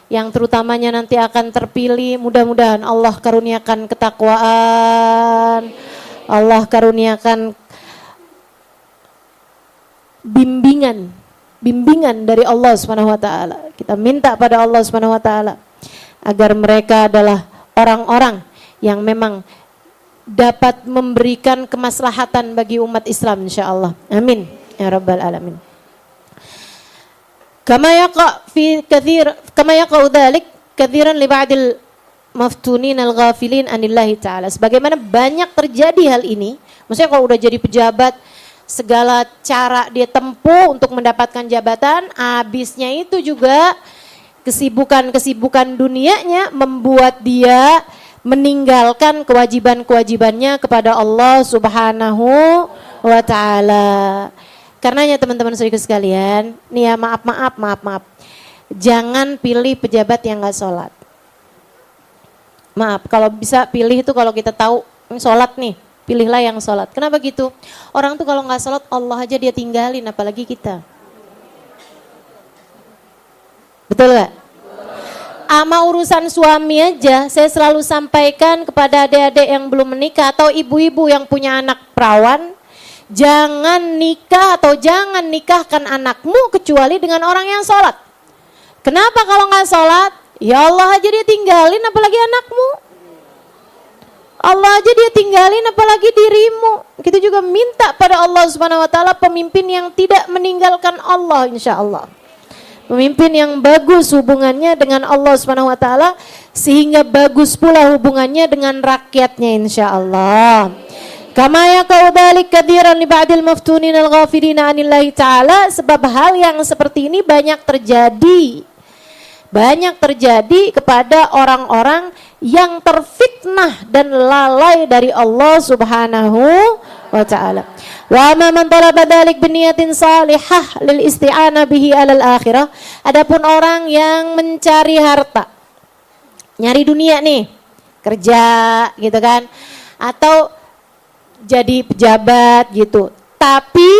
yang terutamanya nanti akan terpilih, mudah-mudahan Allah karuniakan ketakwaan, Allah karuniakan bimbingan dari Allah SWT. Kita minta pada Allah SWT agar mereka adalah orang-orang yang memang dapat memberikan kemaslahatan bagi umat Islam insyaallah. Amin ya rabbal alamin. Kama yaqa dzalik katsiran li ba'dil maftunin al-ghafilin anillahi ta'ala. Sebagaimana banyak terjadi hal ini, maksudnya kalau udah jadi pejabat segala cara dia tempuh untuk mendapatkan jabatan, habisnya itu juga kesibukan dunianya membuat dia meninggalkan kewajiban-kewajibannya kepada Allah Subhanahu wa Ta'ala. Karenanya teman-teman saudara sekalian, nih ya maaf. Jangan pilih pejabat yang gak sholat. Maaf, kalau bisa pilih itu kalau kita tahu sholat nih, pilihlah yang sholat. Kenapa gitu? Orang tuh kalau gak sholat Allah aja dia tinggalin, apalagi kita. Betul gak? Ama urusan suami aja, saya selalu sampaikan kepada adik-adik yang belum menikah atau ibu-ibu yang punya anak perawan, jangan nikah atau jangan nikahkan anakmu kecuali dengan orang yang sholat. Kenapa kalau nggak sholat? Ya Allah aja dia tinggalin, apalagi anakmu. Allah aja dia tinggalin, apalagi dirimu. Kita juga minta pada Allah Subhanahu Wa Taala pemimpin yang tidak meninggalkan Allah, insya Allah. Pemimpin yang bagus hubungannya dengan Allah Subhanahu wa taala sehingga bagus pula hubungannya dengan rakyatnya insyaallah. Kama yaqau dzalik katsiran li ba'dil maftunin al-ghafilin 'anillahi ta'ala, sebab hal yang seperti ini banyak terjadi. Banyak terjadi kepada orang-orang yang terfitnah dan lalai dari Allah Subhanahu wa ta'ala. Wa ma man talaba dzalik biniyatin salihah lil isti'anah bihi 'alal akhirah. Adapun orang yang mencari harta, nyari dunia nih, kerja gitu kan, atau jadi pejabat gitu. Tapi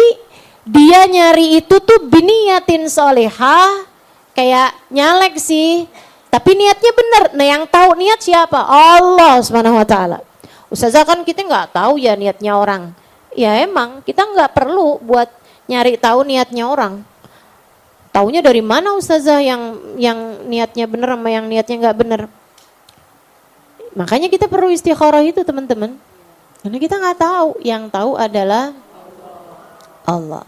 dia nyari itu tuh biniyatin salihah, kayak nyalek sih, tapi niatnya benar. Nah, yang tahu niat siapa? Allah Subhanahu wa taala. Ustazah kan kita nggak tahu ya niatnya orang. Ya emang kita nggak perlu buat nyari tahu niatnya orang. Taunya dari mana Ustazah yang niatnya benar sama yang niatnya nggak benar? Makanya kita perlu istikharah itu teman-teman. Karena kita nggak tahu, yang tahu adalah Allah.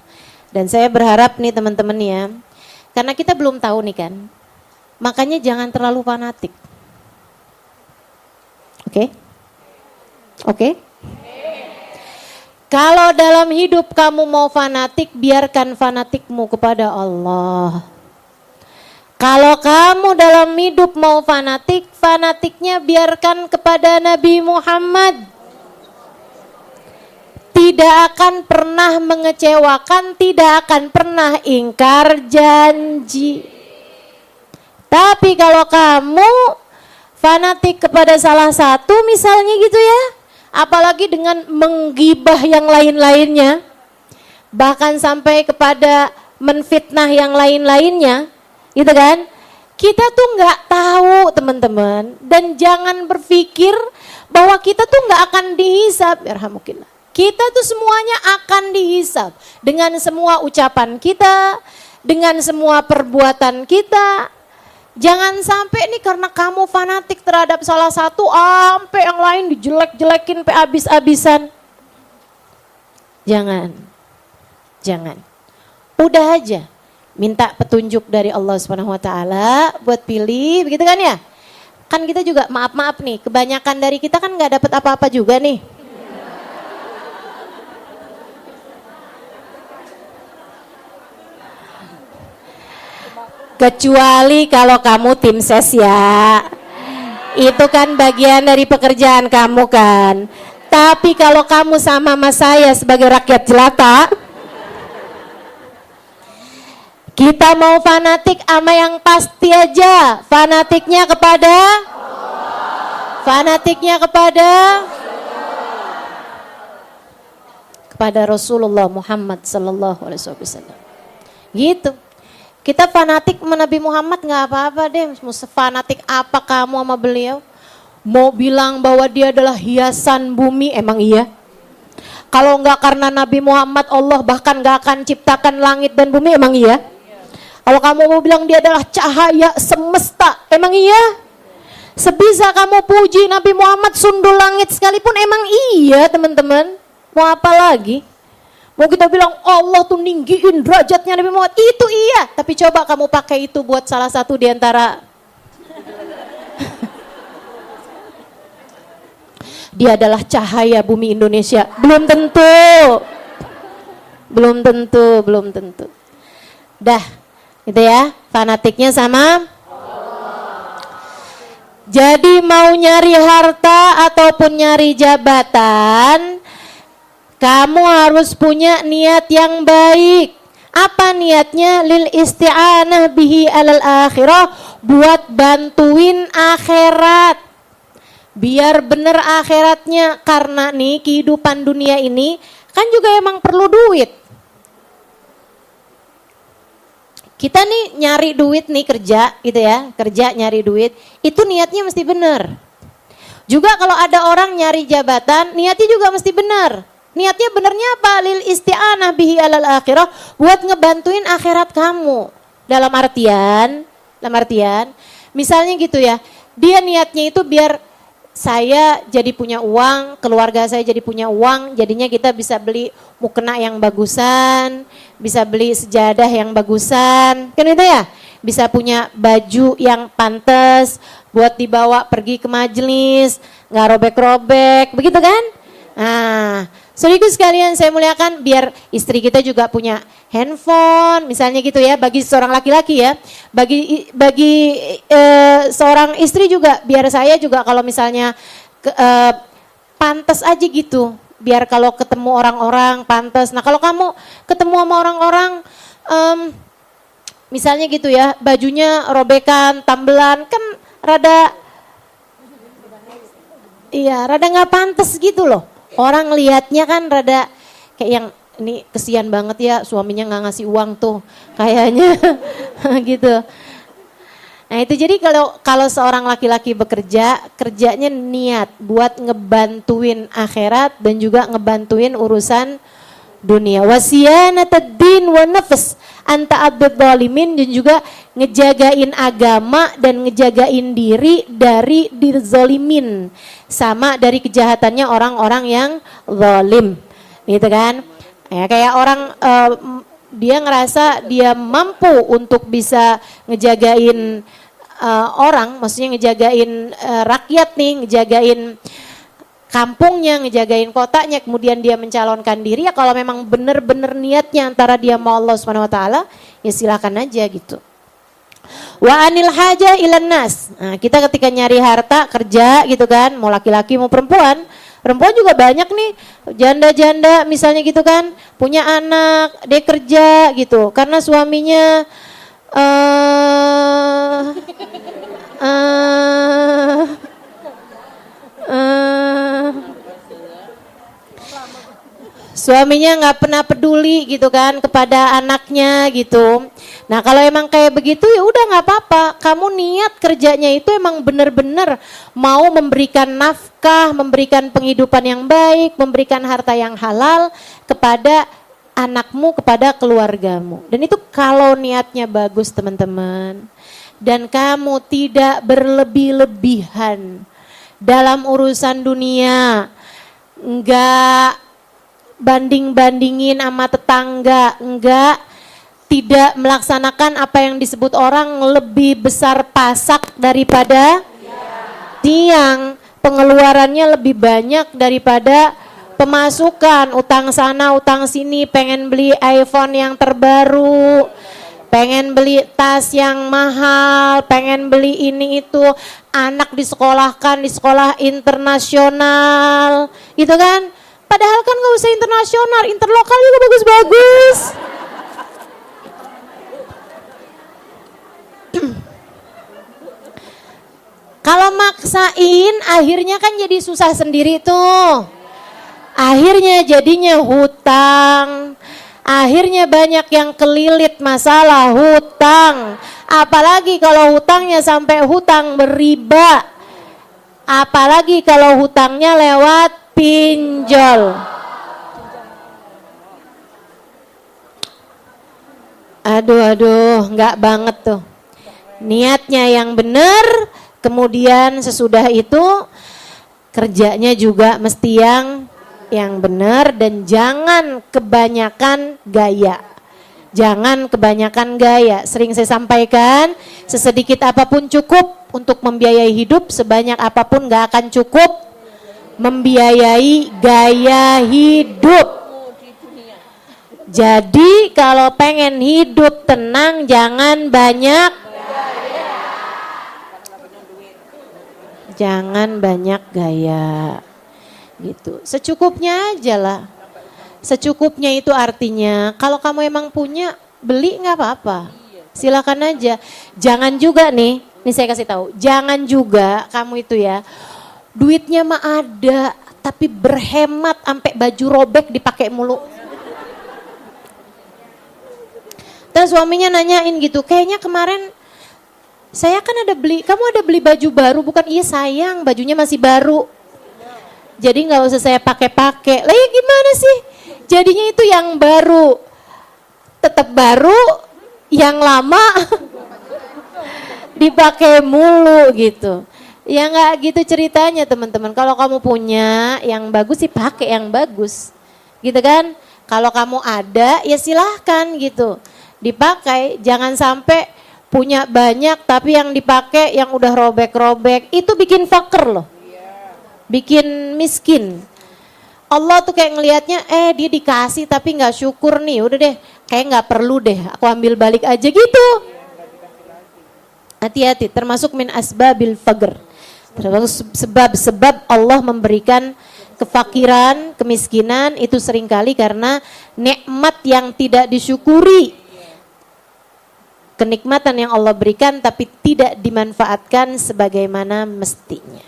Dan saya berharap nih teman-teman ya, Karena kita belum tahu nih kan. Makanya jangan terlalu fanatik. Oke? Oke? Kalau dalam hidup kamu mau fanatik, biarkan fanatikmu kepada Allah. Kalau kamu dalam hidup mau fanatik, fanatiknya biarkan kepada Nabi Muhammad. Tidak akan pernah mengecewakan, tidak akan pernah ingkar janji. Tapi kalau kamu fanatik kepada salah satu misalnya gitu ya, apalagi dengan menggibah yang lain-lainnya, bahkan sampai kepada menfitnah yang lain-lainnya, gitu kan? Kita tuh nggak tahu teman-teman, dan jangan berpikir bahwa kita tuh nggak akan dihisab. Yarhamukallah. Kita tuh semuanya akan dihisab dengan semua ucapan kita, dengan semua perbuatan kita. Jangan sampai nih karena kamu fanatik terhadap salah satu, sampai yang lain dijelek-jelekin sampai habis-habisan. Jangan. Udah aja minta petunjuk dari Allah Subhanahu wa taala buat pilih, begitu kan ya? Kan kita juga maaf nih, kebanyakan dari kita kan nggak dapat apa-apa juga nih. Kecuali kalau kamu tim ses ya, itu kan bagian dari pekerjaan kamu kan. Tapi kalau kamu sama saya sebagai rakyat jelata, kita mau fanatik sama yang pasti aja. Fanatiknya kepada Rasulullah Muhammad sallallahu alaihi wasallam. Gitu. Kita fanatik sama Nabi Muhammad nggak apa-apa deh. Mau fanatik apa kamu sama beliau? Mau bilang bahwa dia adalah hiasan bumi, emang iya? Kalau nggak karena Nabi Muhammad, Allah bahkan nggak akan ciptakan langit dan bumi, emang iya? Kalau kamu mau bilang dia adalah cahaya semesta, emang iya? Sebisa kamu puji Nabi Muhammad sundul langit sekalipun, emang iya teman-teman? Mau apa lagi? Mau kita bilang Allah tuh ninggiin derajatnya Nabi Muhammad, itu iya. Tapi coba kamu pakai itu buat salah satu di antara dia adalah cahaya bumi Indonesia. Belum tentu. Dah, gitu ya, fanatiknya sama. Jadi mau nyari harta ataupun nyari jabatan, kamu harus punya niat yang baik. Apa niatnya? Lil isti'anah bihi alal akhirah, buat bantuin akhirat. Biar bener akhiratnya, karena nih kehidupan dunia ini kan juga emang perlu duit. Kita nih nyari duit nih, kerja gitu ya, kerja nyari duit, itu niatnya mesti bener. Juga kalau ada orang nyari jabatan, niatnya juga mesti bener. Niatnya benernya apa? Lil isti'anah bihi alal akhirah, buat ngebantuin akhirat kamu. Dalam artian, misalnya gitu ya, dia niatnya itu biar saya jadi punya uang, keluarga saya jadi punya uang, jadinya kita bisa beli mukena yang bagusan, bisa beli sejadah yang bagusan, kan itu ya? Bisa punya baju yang pantas buat dibawa pergi ke majelis, nggak robek-robek, begitu kan? Nah, saudaraku sekalian saya muliakan, biar istri kita juga punya handphone, misalnya gitu ya, bagi seorang laki-laki ya, bagi seorang istri juga, biar saya juga kalau misalnya pantas aja gitu, biar kalau ketemu orang-orang pantas. Nah kalau kamu ketemu sama orang-orang, misalnya gitu ya, bajunya robekan, tambelan, kan rada nggak pantas gitu loh. Orang lihatnya kan rada kayak yang ini kesian banget ya, suaminya nggak ngasih uang tuh kayaknya gitu. Nah itu jadi kalau seorang laki-laki bekerja, kerjanya niat buat ngebantuin akhirat dan juga ngebantuin urusan dunia. Wasiyanatad din wa nafs anta abdul zalimin, dan juga ngejagain agama dan ngejagain diri dari dirzolimin, sama dari kejahatannya orang-orang yang zalim, gitu kan? Ya, kayak orang dia ngerasa dia mampu untuk bisa ngejagain orang, maksudnya ngejagain rakyat nih, ngejagain kampungnya, ngejagain kotanya, kemudian dia mencalonkan diri, ya kalau memang benar-benar niatnya antara dia mau Allah Subhanahu wa taala, ya silakan aja gitu. Wa anil haja ilan nas. Nah, kita ketika nyari harta kerja gitu kan, mau laki-laki mau perempuan juga banyak nih janda-janda misalnya gitu kan, punya anak, dia kerja gitu karena suaminya suaminya nggak pernah peduli gitu kan kepada anaknya gitu. Nah kalau emang kayak begitu ya udah nggak apa-apa. Kamu niat kerjanya itu emang benar-benar mau memberikan nafkah, memberikan penghidupan yang baik, memberikan harta yang halal kepada anakmu, kepada keluargamu. Dan itu kalau niatnya bagus teman-teman. Dan kamu tidak berlebih-lebihan dalam urusan dunia, enggak banding-bandingin sama tetangga, enggak, tidak melaksanakan apa yang disebut orang lebih besar pasak daripada tiang, pengeluarannya lebih banyak daripada pemasukan, utang sana utang sini, pengen beli iPhone yang terbaru, pengen beli tas yang mahal, pengen beli ini itu, anak disekolahkan di sekolah internasional gitu kan. Padahal kan gak usah internasional, interlokal juga bagus-bagus. Kalau maksain akhirnya kan jadi susah sendiri tuh. Akhirnya jadinya hutang. Akhirnya banyak yang kelilit masalah hutang. Apalagi kalau hutangnya sampai hutang beriba. Apalagi kalau hutangnya lewat pinjol. Aduh, nggak banget tuh. Niatnya yang benar, kemudian sesudah itu kerjanya juga mesti yang benar dan jangan kebanyakan gaya. Jangan kebanyakan gaya. Sering saya sampaikan, sesedikit apapun cukup untuk membiayai hidup, sebanyak apapun nggak akan cukup membiayai gaya hidup. Jadi kalau pengen hidup tenang jangan banyak gaya gitu. Secukupnya aja lah. Secukupnya itu artinya kalau kamu emang punya beli nggak apa-apa. Silakan aja. Jangan juga nih saya kasih tahu. Jangan juga kamu itu ya. Duitnya mah ada, tapi berhemat sampai baju robek dipakai mulu. Terus suaminya nanyain gitu, kayaknya kemarin saya kan kamu ada beli baju baru, bukan? Iya sayang, bajunya masih baru. Jadi nggak usah saya pakai-pakai. Lah ya gimana sih? Jadinya itu yang baru, tetap baru, yang lama dipakai mulu gitu. Ya nggak gitu ceritanya teman-teman. Kalau kamu punya yang bagus sih pakai yang bagus, gitu kan? Kalau kamu ada ya silahkan gitu dipakai. Jangan sampai punya banyak tapi yang dipakai yang udah robek-robek. Itu bikin fakir loh, bikin miskin. Allah tuh kayak ngelihatnya, dia dikasih tapi nggak syukur nih. Udah deh, kayak nggak perlu deh. Aku ambil balik aja gitu. Hati-hati, termasuk min asbabil faqr. Sebab Allah memberikan kefakiran, kemiskinan itu seringkali karena nikmat yang tidak disyukuri. Kenikmatan yang Allah berikan tapi tidak dimanfaatkan sebagaimana mestinya.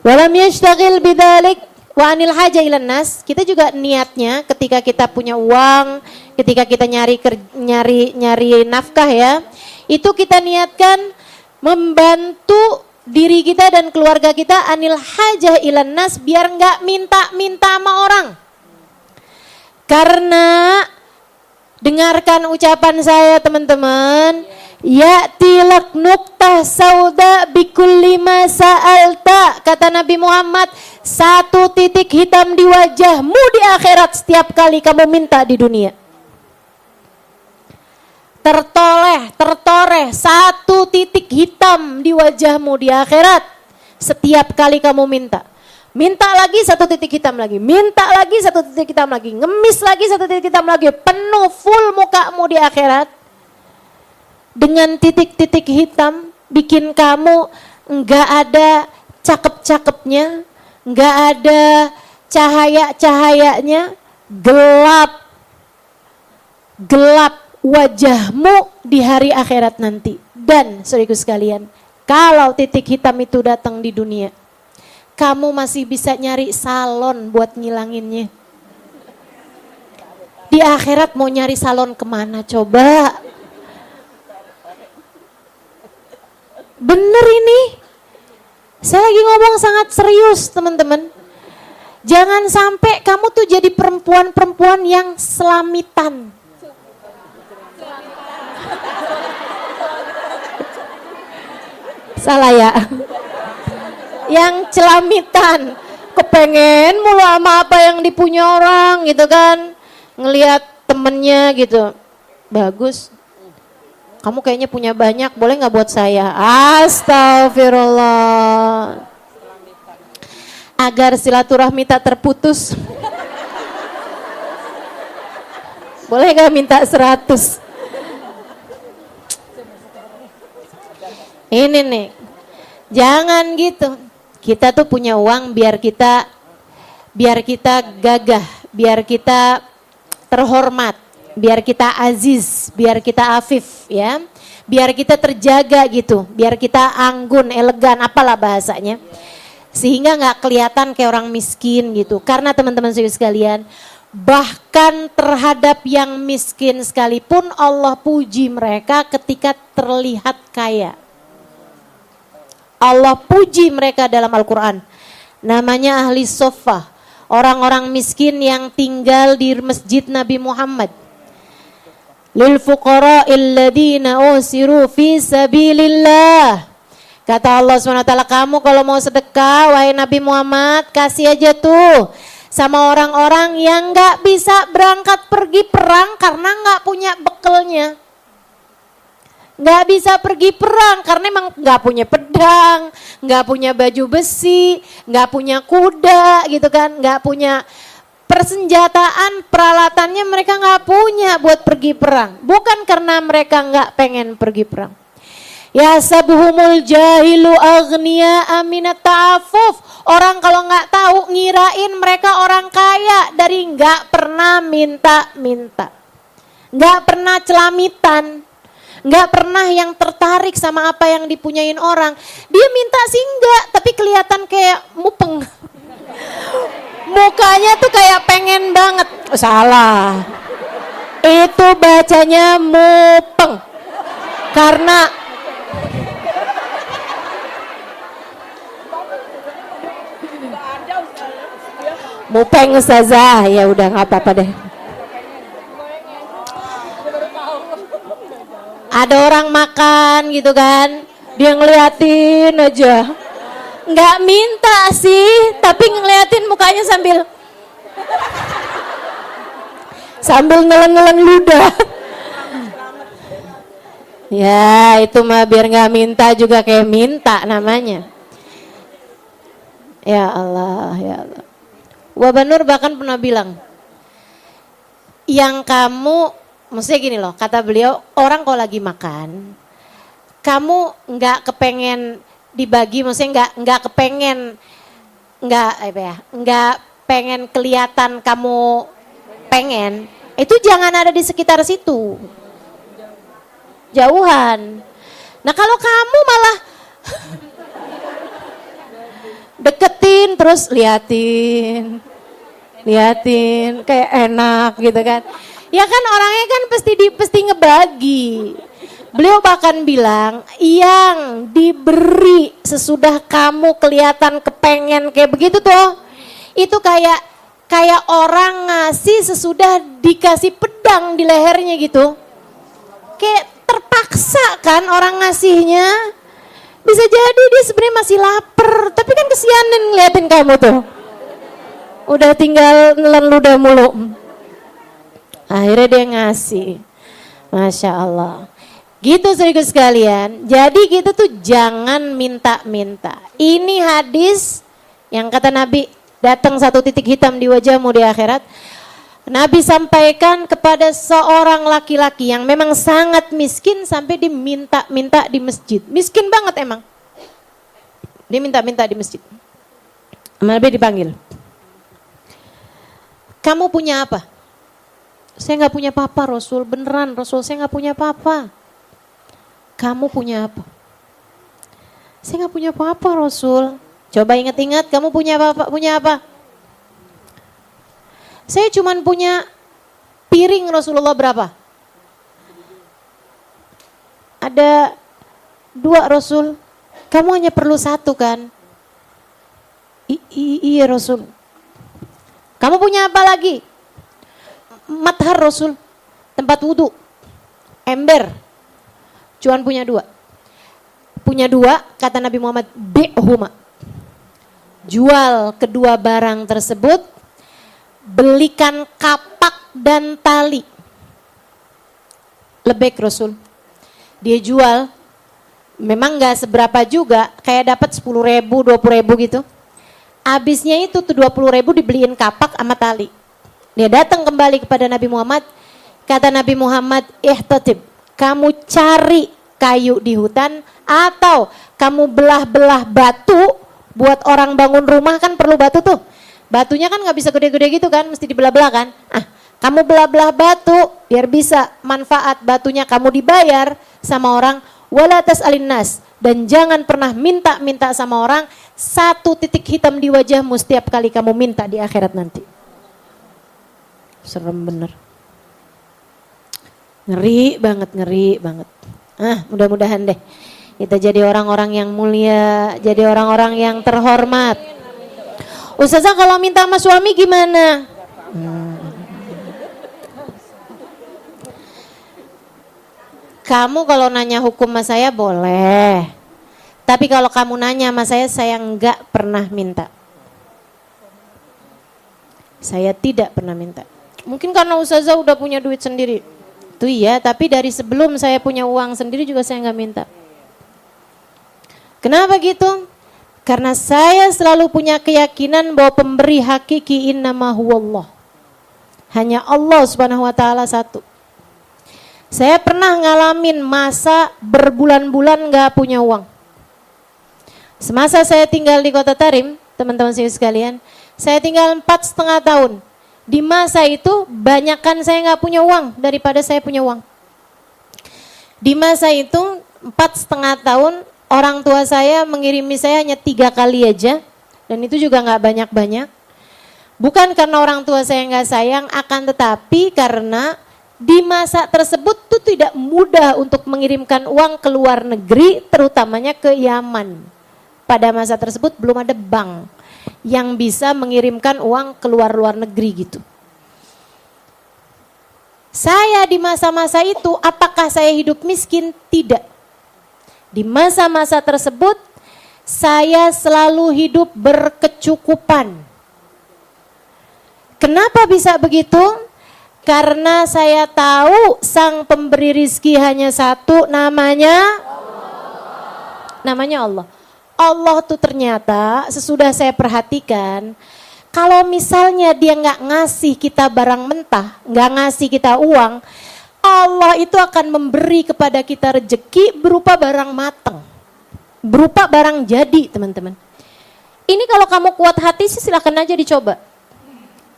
Walam yashtagil bidzalik wa anil haja ilan nas. Kita juga niatnya ketika kita punya uang, ketika kita nyari nafkah ya, itu kita niatkan membantu diri kita dan keluarga kita anil hajah ilan nas, biar enggak minta-minta sama orang. Karena dengarkan ucapan saya teman-teman, ya tilak nuktah sauda bikulli ma sa'alta, kata Nabi Muhammad, satu titik hitam di wajahmu di akhirat setiap kali kamu minta di dunia. tertoreh satu titik hitam di wajahmu di akhirat. Setiap kali kamu minta lagi satu titik hitam lagi, minta lagi satu titik hitam lagi, ngemis lagi satu titik hitam lagi, penuh full mukamu di akhirat dengan titik-titik hitam, bikin kamu nggak ada cakep-cakepnya, nggak ada cahaya-cahayanya, gelap wajahmu di hari akhirat nanti. Dan saudaraku sekalian, kalau titik hitam itu datang di dunia, kamu masih bisa nyari salon buat ngilanginnya. Di akhirat mau nyari salon kemana coba? Bener ini. Saya lagi ngomong sangat serius teman-teman. Jangan sampai kamu tuh jadi perempuan-perempuan yang selamitan. Salah ya. Yang celamitan, kepengen mulu sama apa yang dipunya orang gitu kan, ngelihat temennya gitu, bagus, kamu kayaknya punya banyak, boleh nggak buat saya? Astagfirullah. Agar silaturahmi tak terputus, boleh nggak minta 100? Ini nih, jangan gitu. Kita tuh punya uang biar kita gagah, biar kita terhormat, biar kita aziz, biar kita afif ya. Biar kita terjaga gitu, biar kita anggun, elegan, apalah bahasanya. Sehingga nggak kelihatan kayak orang miskin gitu. Karena teman-teman sekalian, bahkan terhadap yang miskin sekalipun Allah puji mereka ketika terlihat kaya. Allah puji mereka dalam Al-Quran. Namanya ahli soffah, orang-orang miskin yang tinggal di masjid Nabi Muhammad. Lil fuqara'il ladina usiru fi sabilillah. Kata Allah SWT, kamu kalau mau sedekah, wahai Nabi Muhammad, kasih aja tuh sama orang-orang yang gak bisa berangkat pergi perang karena gak punya bekelnya. Nggak bisa pergi perang karena emang nggak punya pedang, nggak punya baju besi, nggak punya kuda gitu kan, nggak punya persenjataan, peralatannya mereka nggak punya buat pergi perang. Bukan karena mereka nggak pengen pergi perang. Ya sabuhumul jahilu aghniya aminat ta'afuf. Orang kalau nggak tahu ngirain mereka orang kaya dari nggak pernah minta-minta, nggak pernah celamitan. Nggak pernah yang tertarik sama apa yang dipunyain orang. Dia minta sih enggak, tapi kelihatan kayak mupeng. Mukanya tuh kayak pengen banget. Oh, salah. Itu bacanya mupeng. Karena mupeng ustazah, ya udah nggak apa-apa deh. Ada orang makan gitu kan, dia ngeliatin aja, nggak minta sih, tapi ngeliatin mukanya sambil nelen-nelen ludah. Ya itu mah biar nggak minta juga kayak minta namanya. Ya Allah, ya Allah. Wabanur bahkan pernah bilang, yang kamu, maksudnya gini loh, kata beliau, orang kalau lagi makan, kamu nggak kepengen dibagi, maksudnya nggak kepengen, nggak pengen kelihatan kamu pengen, itu jangan ada di sekitar situ, jauhan. Nah kalau kamu malah deketin terus liatin kayak enak gitu kan. Ya kan orangnya kan pasti ngebagi. Beliau bahkan bilang, yang diberi sesudah kamu kelihatan kepengen kayak begitu tuh, itu kayak orang ngasih sesudah dikasih pedang di lehernya gitu. Kayak terpaksa kan orang ngasihnya. Bisa jadi dia sebenarnya masih lapar, tapi kan kesianan ngeliatin kamu tuh. Udah tinggal nelen ludah mulu. Akhirnya dia ngasih. Masya Allah. Gitu saudara sekalian. Jadi kita tuh jangan minta-minta. Ini hadis yang kata Nabi, datang satu titik hitam di wajahmu di akhirat. Nabi sampaikan kepada seorang laki-laki yang memang sangat miskin sampai diminta-minta di masjid. Miskin banget emang. Dia minta-minta di masjid. Nabi dipanggil. Kamu punya apa? Saya nggak punya apa-apa Rasul, beneran Rasul, saya nggak punya apa-apa. Kamu punya apa? Saya nggak punya apa-apa Rasul. Coba ingat-ingat, kamu punya apa? Punya apa? Saya cuman punya piring Rasulullah berapa? Ada 2 Rasul. Kamu hanya perlu 1 kan? Iya Rasul. Kamu punya apa lagi? Mathar Rasul, tempat wudhu, ember. Cuman punya 2. Punya 2, kata Nabi Muhammad, bi'huma. Jual kedua barang tersebut, belikan kapak dan tali. Lebek Rasul. Dia jual, memang gak seberapa juga, kayak dapat 10.000, 20.000 gitu. Habisnya itu tuh 20.000 dibeliin kapak sama tali. Dia datang kembali kepada Nabi Muhammad. Kata Nabi Muhammad, ihtatib, kamu cari kayu di hutan atau kamu belah-belah batu. Buat orang bangun rumah kan perlu batu tuh. Batunya kan gak bisa gede-gede gitu kan, mesti dibelah-belah kan. Kamu belah-belah batu biar bisa manfaat batunya, kamu dibayar sama orang. Wala tas'alin nas, dan jangan pernah minta-minta sama orang. 1 titik hitam di wajahmu setiap kali kamu minta di akhirat nanti. Serem bener. Ngeri banget. Mudah-mudahan deh kita jadi orang-orang yang mulia, jadi orang-orang yang terhormat. Ustazah kalau minta sama suami gimana? Kamu kalau nanya hukum sama saya boleh. Tapi kalau kamu nanya sama saya enggak pernah minta. Saya tidak pernah minta. Mungkin karena Ustazah udah punya duit sendiri. Itu iya, tapi dari sebelum saya punya uang sendiri juga saya enggak minta. Kenapa gitu? Karena saya selalu punya keyakinan bahwa pemberi hakiki innama huwallah. Hanya Allah Subhanahu wa taala satu. Saya pernah ngalamin masa berbulan-bulan gak punya uang. Semasa saya tinggal di Kota Tarim, teman-teman sekalian, saya tinggal 4,5 tahun. Di masa itu banyakkan saya gak punya uang daripada saya punya uang. Di masa itu 4,5 tahun orang tua saya mengirimi saya hanya 3 kali aja. Dan itu juga gak banyak-banyak. Bukan karena orang tua saya gak sayang, akan tetapi karena di masa tersebut tuh tidak mudah untuk mengirimkan uang ke luar negeri, terutamanya ke Yaman. Pada masa tersebut belum ada bank yang bisa mengirimkan uang ke luar negeri gitu. Saya di masa-masa itu, apakah saya hidup miskin? Tidak. Di masa-masa tersebut, saya selalu hidup berkecukupan. Kenapa bisa begitu? Karena saya tahu sang pemberi rizki hanya satu, namanya Allah. Allah tuh ternyata sesudah saya perhatikan, kalau misalnya dia nggak ngasih kita barang mentah, nggak ngasih kita uang, Allah itu akan memberi kepada kita rezeki berupa barang matang, berupa barang jadi, teman-teman. Ini kalau kamu kuat hati sih silakan aja dicoba.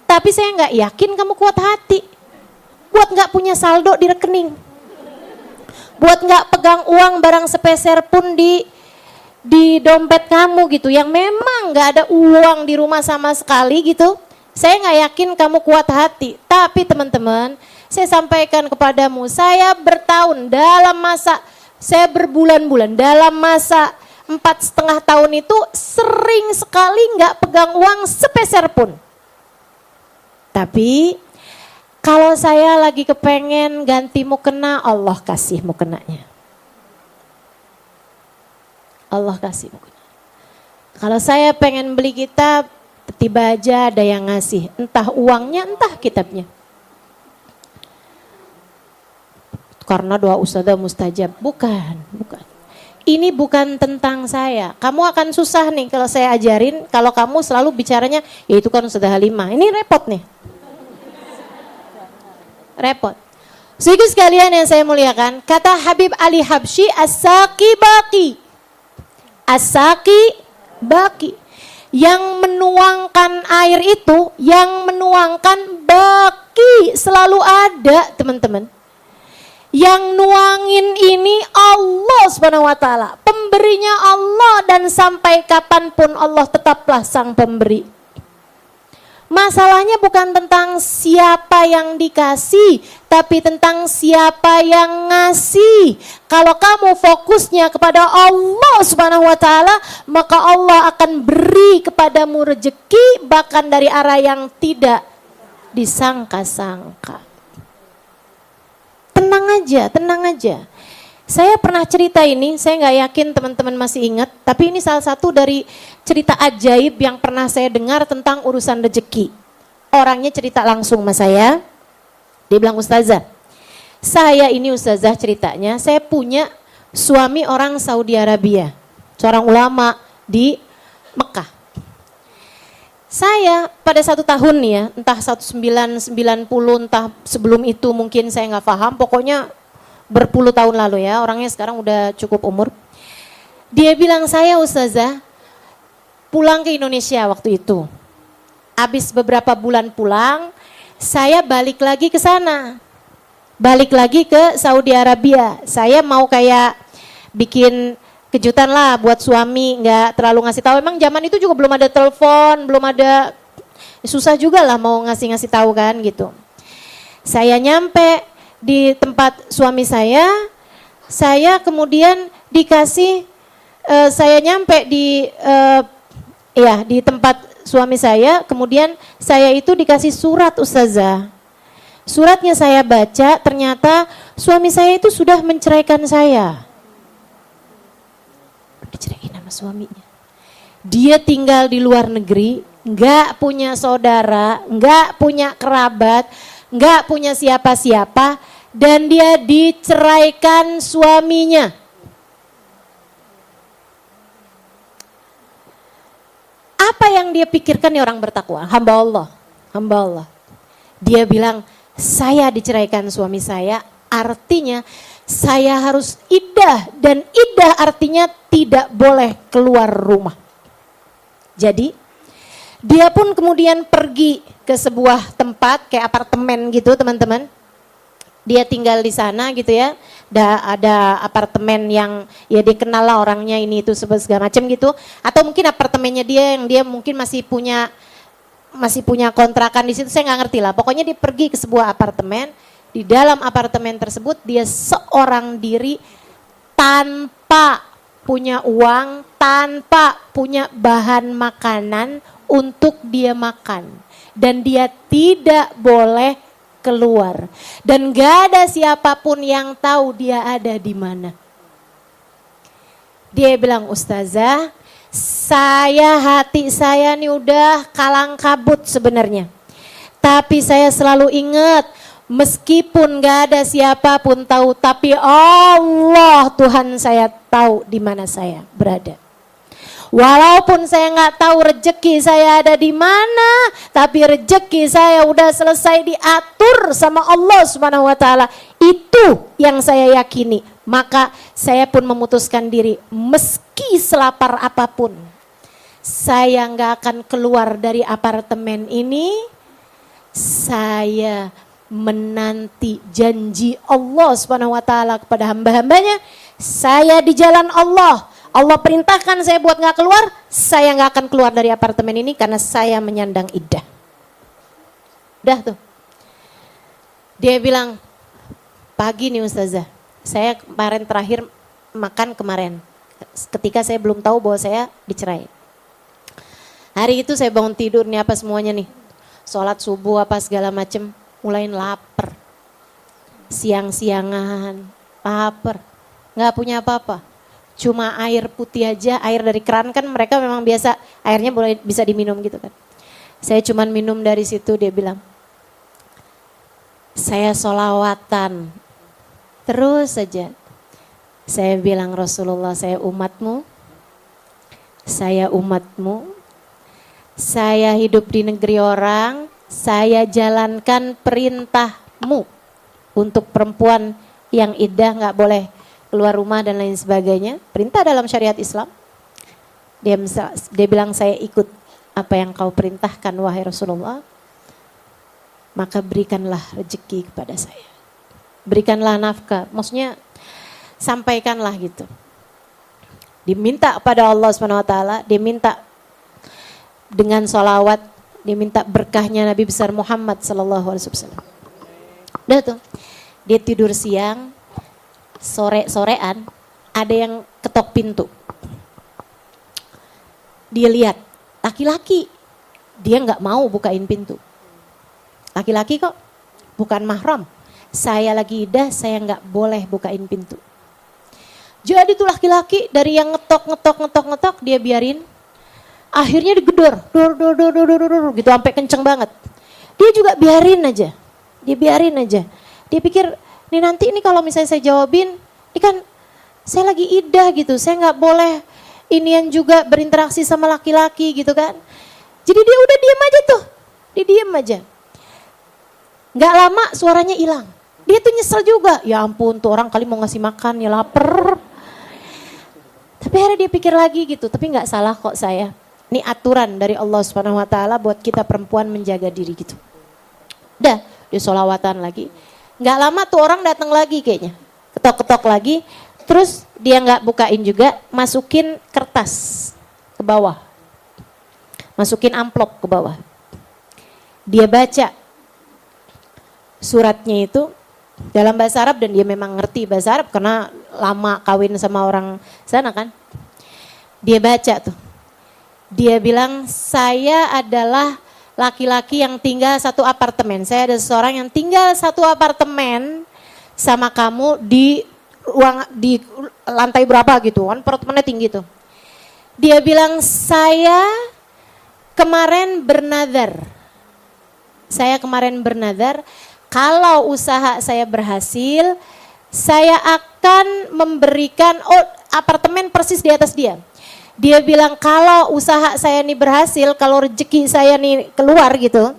Tapi saya nggak yakin kamu kuat hati. Buat nggak punya saldo di rekening, buat nggak pegang uang barang sepeser pun di dompet kamu gitu, yang memang nggak ada uang di rumah sama sekali gitu, saya nggak yakin kamu kuat hati. Tapi teman-teman, saya sampaikan kepadamu, saya bertahun dalam masa, saya berbulan-bulan dalam masa 4,5 tahun itu sering sekali nggak pegang uang sepeser pun. Tapi kalau saya lagi kepengen ganti mukena, Allah kasih mukenanya. Allah kasih mukena. Kalau saya pengen beli kitab, tiba aja ada yang ngasih. Entah uangnya, entah kitabnya. karena doa ustazah mustajab. Bukan. Ini bukan tentang saya. Kamu akan susah nih kalau saya ajarin, kalau kamu selalu bicaranya, ya itu kan Ustazah Halimah. Ini repot nih. Repot. Saudara sekalian yang saya muliakan, kata Habib Ali Habsyi, as-saqi baqi. As-saqi baqi. Yang menuangkan air itu, yang menuangkan baqi, selalu ada, teman-teman. Yang nuangin ini Allah Subhanahu wa taala. Pemberinya Allah, dan sampai kapanpun Allah tetaplah sang pemberi. Masalahnya bukan tentang siapa yang dikasih, tapi tentang siapa yang ngasih. Kalau kamu fokusnya kepada Allah Subhanahu wa taala, maka Allah akan beri kepadamu rezeki bahkan dari arah yang tidak disangka-sangka. Tenang aja. Saya pernah cerita ini, saya nggak yakin teman-teman masih ingat, tapi ini salah satu dari cerita ajaib yang pernah saya dengar tentang urusan rezeki. Orangnya cerita langsung sama saya, dia bilang, Ustazah, saya ini Ustazah ceritanya, saya punya suami orang Saudi Arabia, seorang ulama di Mekah. Saya pada satu tahun nih ya, entah 1990, entah sebelum itu mungkin saya nggak paham, pokoknya berpuluh tahun lalu ya, orangnya sekarang udah cukup umur. Dia bilang, saya Ustazah pulang ke Indonesia waktu itu. Habis beberapa bulan pulang, saya balik lagi ke sana. Balik lagi ke Saudi Arabia. Saya mau kayak bikin kejutan lah buat suami, nggak terlalu ngasih tahu. Emang zaman itu juga belum ada telepon, belum ada, susah juga lah mau ngasih tahu kan gitu. Saya nyampe di tempat suami saya kemudian dikasih, saya nyampe di tempat suami saya, kemudian saya itu dikasih surat Ustazah. Suratnya saya baca, ternyata suami saya itu sudah menceraikan saya. Diceraiin sama suaminya. Dia tinggal di luar negeri, nggak punya saudara, nggak punya kerabat, nggak punya siapa-siapa, dan dia diceraikan suaminya. Apa yang dia pikirkan nih orang bertakwa? Hamba Allah. Dia bilang, saya diceraikan suami saya, artinya saya harus iddah, dan iddah artinya tidak boleh keluar rumah. Jadi dia pun kemudian pergi ke sebuah tempat kayak apartemen gitu teman-teman. Dia tinggal di sana gitu ya. Ada apartemen yang ya dikenal lah orangnya ini itu segala macam gitu. Atau mungkin apartemennya dia yang dia mungkin masih punya kontrakan di situ, saya nggak ngerti lah. Pokoknya dia pergi ke sebuah apartemen. Di dalam apartemen tersebut dia seorang diri tanpa punya uang, tanpa punya bahan makanan untuk dia makan. Dan dia tidak boleh keluar. Dan gak ada siapapun yang tahu dia ada di mana. Dia bilang, Ustazah, hati saya nih udah kalang kabut sebenarnya. Tapi saya selalu ingat, meskipun gak ada siapapun tahu, tapi Allah Tuhan saya tahu di mana saya berada. Walaupun saya gak tahu rezeki saya ada di mana, tapi rezeki saya udah selesai diatur sama Allah Subhanahu wa taala. Itu yang saya yakini. Maka saya pun memutuskan diri, meski selapar apapun, saya gak akan keluar dari apartemen ini. Saya menanti janji Allah Subhanahu wa taala kepada hamba-hambanya. Saya di jalan Allah. Allah perintahkan saya buat gak keluar, saya gak akan keluar dari apartemen ini karena saya menyandang iddah. Udah tuh. Dia bilang, pagi nih Ustazah, saya kemarin terakhir makan kemarin. Ketika saya belum tahu bahwa saya dicerai. Hari itu saya bangun tidur nih apa semuanya nih. Sholat subuh apa segala macem. Mulai lapar, siang-siangan, lapar, nggak punya apa-apa, cuma air putih aja, air dari keran kan mereka memang biasa airnya boleh bisa diminum gitu kan. Saya cuma minum dari situ. Dia bilang, saya sholawatan, Terus saja. Saya bilang, Rasulullah, saya umatmu. Saya umatmu. Saya hidup di negeri orang. Saya jalankan perintahmu. Untuk perempuan yang iddah gak boleh keluar rumah dan lain sebagainya. Perintah dalam syariat Islam. Dia bilang, saya ikut apa yang kau perintahkan wahai Rasulullah. Maka berikanlah rezeki kepada saya. Berikanlah nafkah. Maksudnya sampaikanlah gitu. Diminta pada Allah SWT, dia minta dengan sholawat, dia minta berkahnya Nabi besar Muhammad SAW. Udah tuh, dia tidur siang, sorean ada yang ketok pintu. Dia lihat, laki-laki, dia nggak mau bukain pintu. Laki-laki kok, bukan mahram. Saya lagi iddah, saya nggak boleh bukain pintu. Jadi tuh laki-laki dari yang ngetok, dia biarin. Akhirnya digedor, dor gitu sampai kenceng banget. Dia juga biarin aja. Dia pikir, nih nanti ini kalau misalnya saya jawabin, ini kan saya lagi iddah gitu, saya nggak boleh inian juga berinteraksi sama laki-laki gitu kan. Jadi dia udah diam aja tuh, dia diam aja. Nggak lama suaranya hilang. Dia tuh nyesel juga, ya ampun tuh orang kali mau ngasih makan ya lapar. Tapi akhirnya dia pikir lagi gitu, tapi nggak salah kok saya. Ini aturan dari Allah Subhanahu Wa Taala buat kita perempuan menjaga diri gitu. Udah, dia sholawatan lagi. Nggak lama tuh orang datang lagi kayaknya, ketok-ketok lagi. Terus dia nggak bukain juga, masukin kertas ke bawah, masukin amplop ke bawah. Dia baca suratnya itu dalam bahasa Arab dan dia memang ngerti bahasa Arab karena lama kawin sama orang sana kan. Dia baca tuh. Dia bilang, saya adalah laki-laki yang tinggal satu apartemen. Saya ada seseorang yang tinggal satu apartemen sama kamu di lantai berapa gitu kan, apartemennya tinggi tuh. Dia bilang, saya kemarin bernadar. Kalau usaha saya berhasil, saya akan memberikan apartemen persis di atas dia. Dia bilang kalau usaha saya nih berhasil, kalau rezeki saya nih keluar gitu,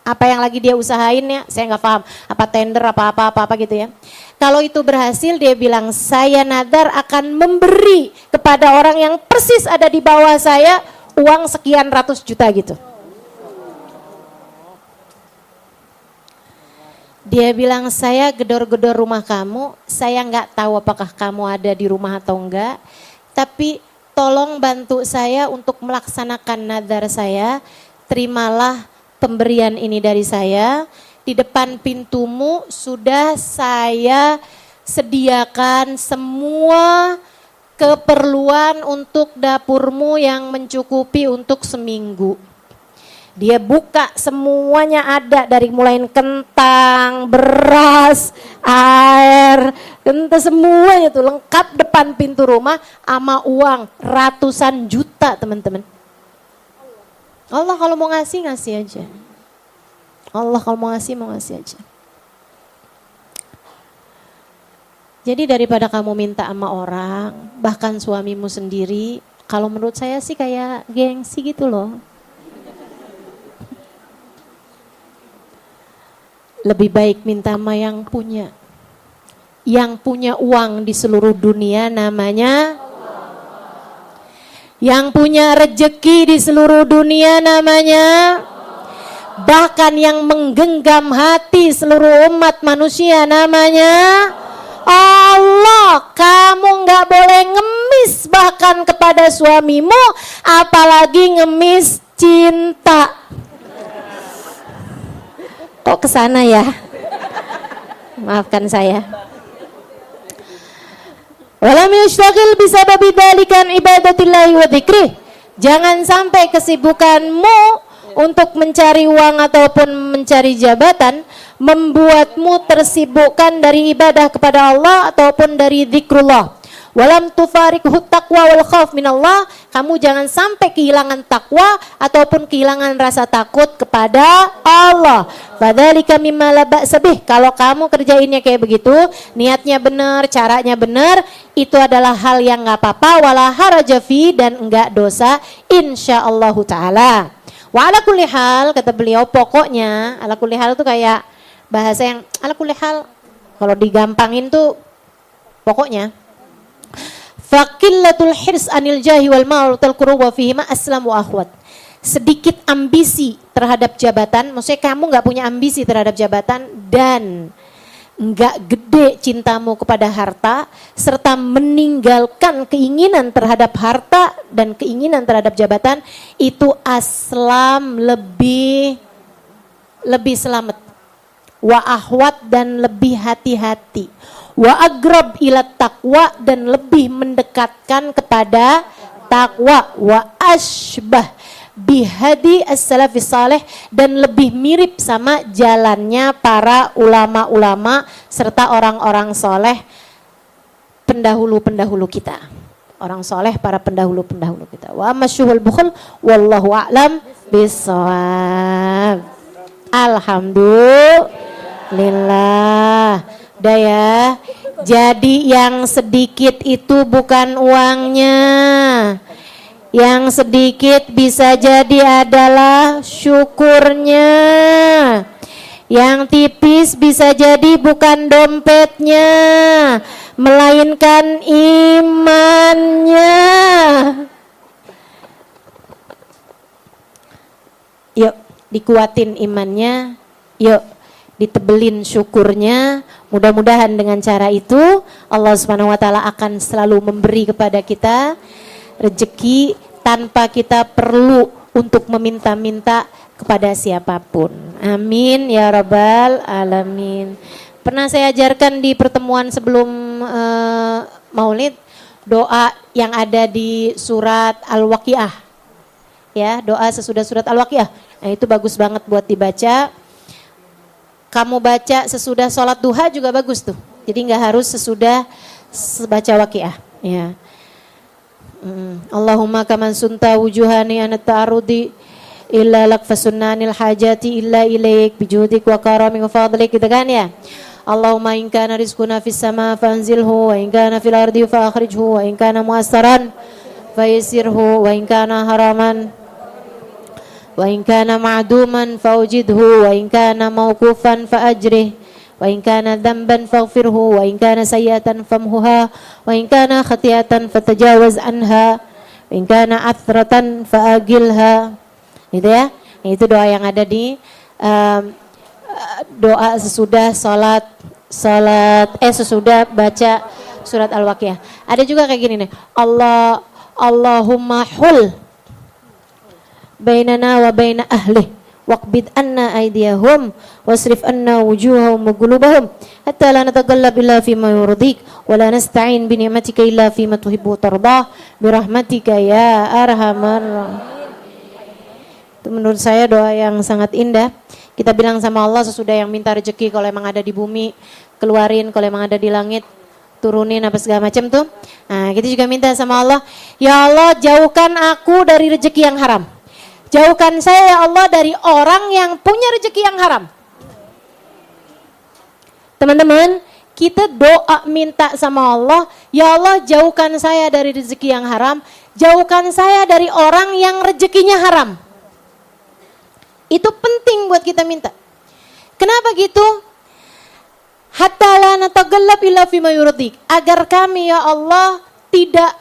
apa yang lagi dia usahain ya, saya nggak paham, apa tender apa gitu ya. Kalau itu berhasil, dia bilang saya nadar akan memberi kepada orang yang persis ada di bawah saya uang sekian ratus juta gitu. Dia bilang, saya gedor-gedor rumah kamu, saya nggak tahu apakah kamu ada di rumah atau enggak, tapi tolong bantu saya untuk melaksanakan nadar saya, terimalah pemberian ini dari saya, di depan pintumu sudah saya sediakan semua keperluan untuk dapurmu yang mencukupi untuk seminggu. Dia buka semuanya ada dari mulai kentang, beras, air, semuanya tuh lengkap depan pintu rumah sama uang ratusan juta teman-teman. Allah kalau mau ngasih aja. Allah kalau mau ngasih aja. Jadi daripada kamu minta sama orang, bahkan suamimu sendiri, kalau menurut saya sih kayak gengsi gitu loh. Lebih baik minta sama yang punya. Yang punya uang di seluruh dunia namanya Allah. Yang punya rezeki di seluruh dunia namanya Allah. Bahkan yang menggenggam hati seluruh umat manusia namanya Allah. Kamu gak boleh ngemis bahkan kepada suamimu, apalagi ngemis cinta. Kok kesana ya? Maafkan saya. Walam yashtagil bisababi dzalikan ibadatillahi wa dzikrih. Jangan sampai kesibukanmu untuk mencari uang ataupun mencari jabatan membuatmu tersibukkan dari ibadah kepada Allah ataupun dari zikrullah. Walam tufariqhu taqwa wal khauf minallah, kamu jangan sampai kehilangan takwa ataupun kehilangan rasa takut kepada Allah. Fadzalika mimma la ba'sa bih, kalau kamu kerjainnya kayak begitu, niatnya benar, caranya benar, itu adalah hal yang enggak apa-apa, wala haraja fi, dan enggak dosa insyaallah taala. Wa ala kulli hal, kata beliau, pokoknya ala kulli hal itu kayak bahasa yang ala kulli hal, kalau digampangin tuh pokoknya faqillatul hirs anil jahi wal mal talquru wa fihi ma aslam wa akhwat. Sedikit ambisi terhadap jabatan, maksudnya kamu enggak punya ambisi terhadap jabatan dan enggak gede cintamu kepada harta, serta meninggalkan keinginan terhadap harta dan keinginan terhadap jabatan, itu aslam, lebih selamat, wa ahwat, dan lebih hati-hati, wa agrab ila taqwa, dan lebih mendekatkan kepada takwa, wa ashbah bihadi as-salafis salih, dan lebih mirip sama jalannya para ulama-ulama serta orang-orang soleh pendahulu-pendahulu kita. Orang soleh, para pendahulu-pendahulu kita. Wa masyuhul bukhul wallahu a'lam bissawab. Alhamdulillah. Daya. Jadi yang sedikit itu bukan uangnya. Yang sedikit bisa jadi adalah syukurnya. Yang tipis bisa jadi bukan dompetnya, melainkan imannya. Yuk, dikuatin imannya. Yuk, ditebelin syukurnya. Mudah-mudahan dengan cara itu Allah Subhanahu wa taala akan selalu memberi kepada kita rezeki tanpa kita perlu untuk meminta-minta kepada siapapun. Amin ya rabbal alamin. Pernah saya ajarkan di pertemuan sebelum Maulid doa yang ada di surat Al-Waqiah. Ya, doa sesudah surat Al-Waqiah. Nah, itu bagus banget buat dibaca. Kamu baca sesudah sholat duha juga bagus tuh. Jadi nggak harus sesudah baca Waqiah. Ya. Allahumma kaman sunta wujuhani anat ta'arudi illa lak fasunnanil hajati illa ilaik bijudik wa karamik wa fadlik, gitu kan ya. Allahumma in kana rizquna fis sama fanzilhu wa in kana fil ardi fa akhrijhu wa in kana muassaran fayassirhu wa in kana haraman wa in kana ma'duman faujidhu wa in kana mawqufan fa ajrih wa in kana dhanban faghfirhu wa in kana sayyi'atan famhuha wa in kana khati'atan fatajawaz anha wa in kana athratan faagilha. Gitu ya. Itu doa yang ada di doa sesudah sesudah baca surat Al-Waqiah. Ada juga kayak gini nih. Allahumma hul bainana wa baina ahli waqbid anna aydiyahum wasrif anna wujuhahum wa qulubahum hatta la nataqallab illa fi ma yurdik wa la nasta'in bi ni'matika illa fi ma tuhibbu tardah bi rahmatika ya arhamar. Itu menurut saya doa yang sangat indah. Kita bilang sama Allah sesudah yang minta rezeki, kalau emang ada di bumi keluarin, kalau emang ada di langit turunin, apa segala macam tuh. Nah, kita juga minta sama Allah, ya Allah jauhkan aku dari rezeki yang haram. Jauhkan saya ya Allah dari orang yang punya rezeki yang haram. Teman-teman, kita doa minta sama Allah, ya Allah jauhkan saya dari rezeki yang haram, jauhkan saya dari orang yang rezekinya haram. Itu penting buat kita minta. Kenapa gitu? Hatta la natagallab illa fima yurdik, agar kami ya Allah tidak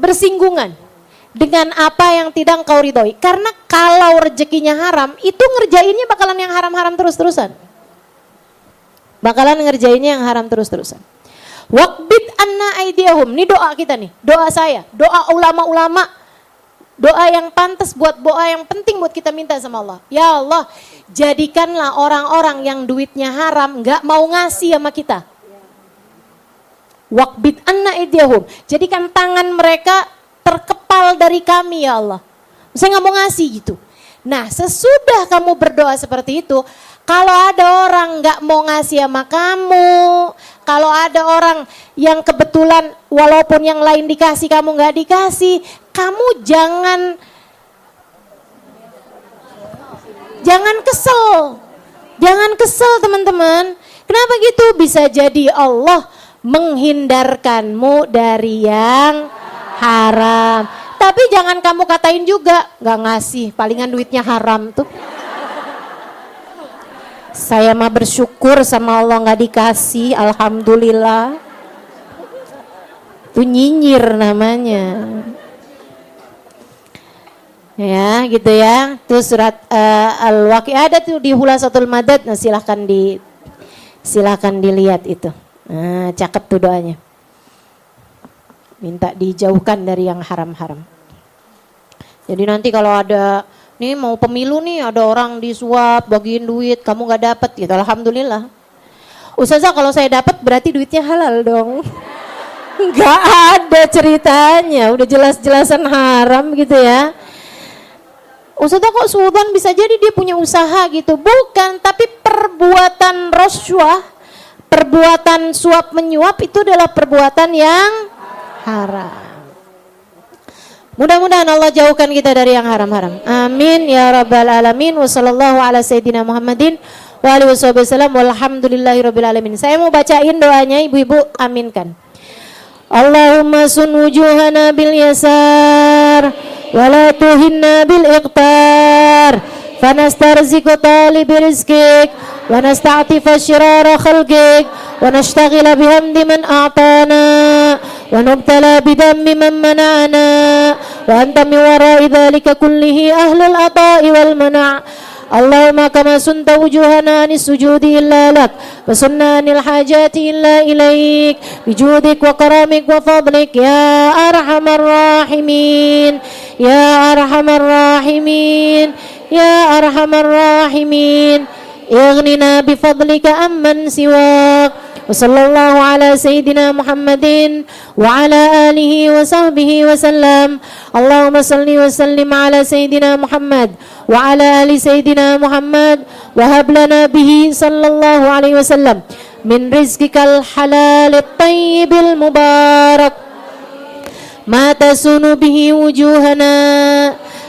bersinggungan dengan apa yang tidak engkau ridhoi. Karena kalau rezekinya haram, itu ngerjainnya bakalan yang haram-haram terus-terusan. Bakalan ngerjainnya yang haram terus-terusan. Waqbid anna aydiyahum, ini doa kita nih, doa saya, doa ulama-ulama, doa yang pantas buat, doa yang penting buat kita minta sama Allah. Ya Allah, jadikanlah orang-orang yang duitnya haram gak mau ngasih sama kita. Waqbid anna aydiyahum, jadikan tangan mereka terkepal dari kami ya Allah. Saya gak mau ngasih gitu. Nah, sesudah kamu berdoa seperti itu, kalau ada orang gak mau ngasih sama kamu, Kalau ada orang yang kebetulan walaupun yang lain dikasih kamu nggak dikasih, kamu jangan kesel. Jangan kesel teman-teman. Kenapa gitu? Bisa jadi Allah menghindarkanmu dari yang haram. Tapi jangan kamu katain juga, nggak ngasih, palingan duitnya haram tuh. Saya mah bersyukur sama Allah nggak dikasih, alhamdulillah. Itu nyinyir namanya. Ya, gitu ya. Itu surat Al-Waqiah ada tuh di Khulasatul Madad. Nah, silahkan dilihat itu. Nah, cakep tuh doanya. Minta dijauhkan dari yang haram-haram. Jadi nanti kalau ada nih mau pemilu nih, ada orang disuap, bagiin duit, kamu nggak dapet gitu, alhamdulillah. Ustazah kalau saya dapat berarti duitnya halal dong. Nggak ada ceritanya, udah jelas-jelasan haram gitu ya. Ustazah kok suudzon bisa jadi dia punya usaha gitu, bukan, tapi perbuatan roswah, perbuatan suap menyuap itu adalah perbuatan yang haram. Mudah-mudahan Allah jauhkan kita dari yang haram-haram. Amin ya rabbal alamin. Wa sallallahu ala sayyidina Muhammadin wa alihi wasallam. Walhamdulillahirabbil alamin. Saya mau bacain doanya, ibu-ibu aminkan. Allahumma sun wujuhana bil yasar wa la tuhinna bil iqtar. Fanastarziqu talibi rizqik wa nasta'tifa syirara khalqik wa nashtagila bihamdi man a'tana wa nubtala bidammi man mana'ana wa anta min wara'i dhalika kullihi ahlul ata'i wal mana' Allahumma kama sunta wujuhana anis sujudi illa lak wa sunna anil hajati illa ilaik bijudik wa karamik wa fadlik ya arhamar rahimin ya arhamar rahimin ya arhamar rahimin ighnina bifadlika amman siwak wa sallallahu ala sayyidina Muhammadin wa ala alihi wa sahbihi wa sallam. Allahumma salli wa sallim ala sayyidina Muhammad wa ala ali sayyidina Muhammad wa hab lana bihi sallallahu alaihi wasallam min rizqikal halal at-tayyibil mubarak ma tasunu bihi wujuhana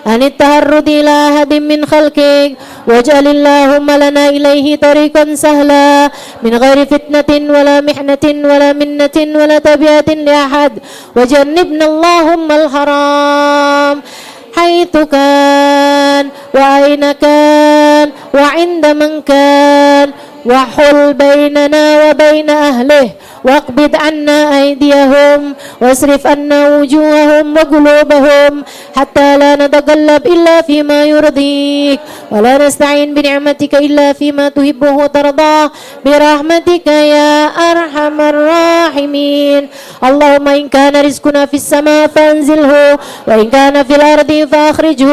an at-taharrud ila ahadin min khalqik waj'al Allahumma lana ilayhi tariqan sahla min ghairi fitnatin wala mihnatin wala minnatin wala tabiatin li ahad wajannibna Allahumma al-haram haitsu kan wa aina kan wa 'inda man kan wa hul bainana wa baina ahlihi واقبض عنا أيديهم واصرف عنا وجوههم وقلوبهم حتى لا نتقلب إلا فيما يرضيك ولا نستعين بنعمتك إلا فيما تحبه وترضاه برحمتك يا أرحم الراحمين اللهم إن كان رزقنا في السماء فأنزله وإن كان في الأرض فأخرجه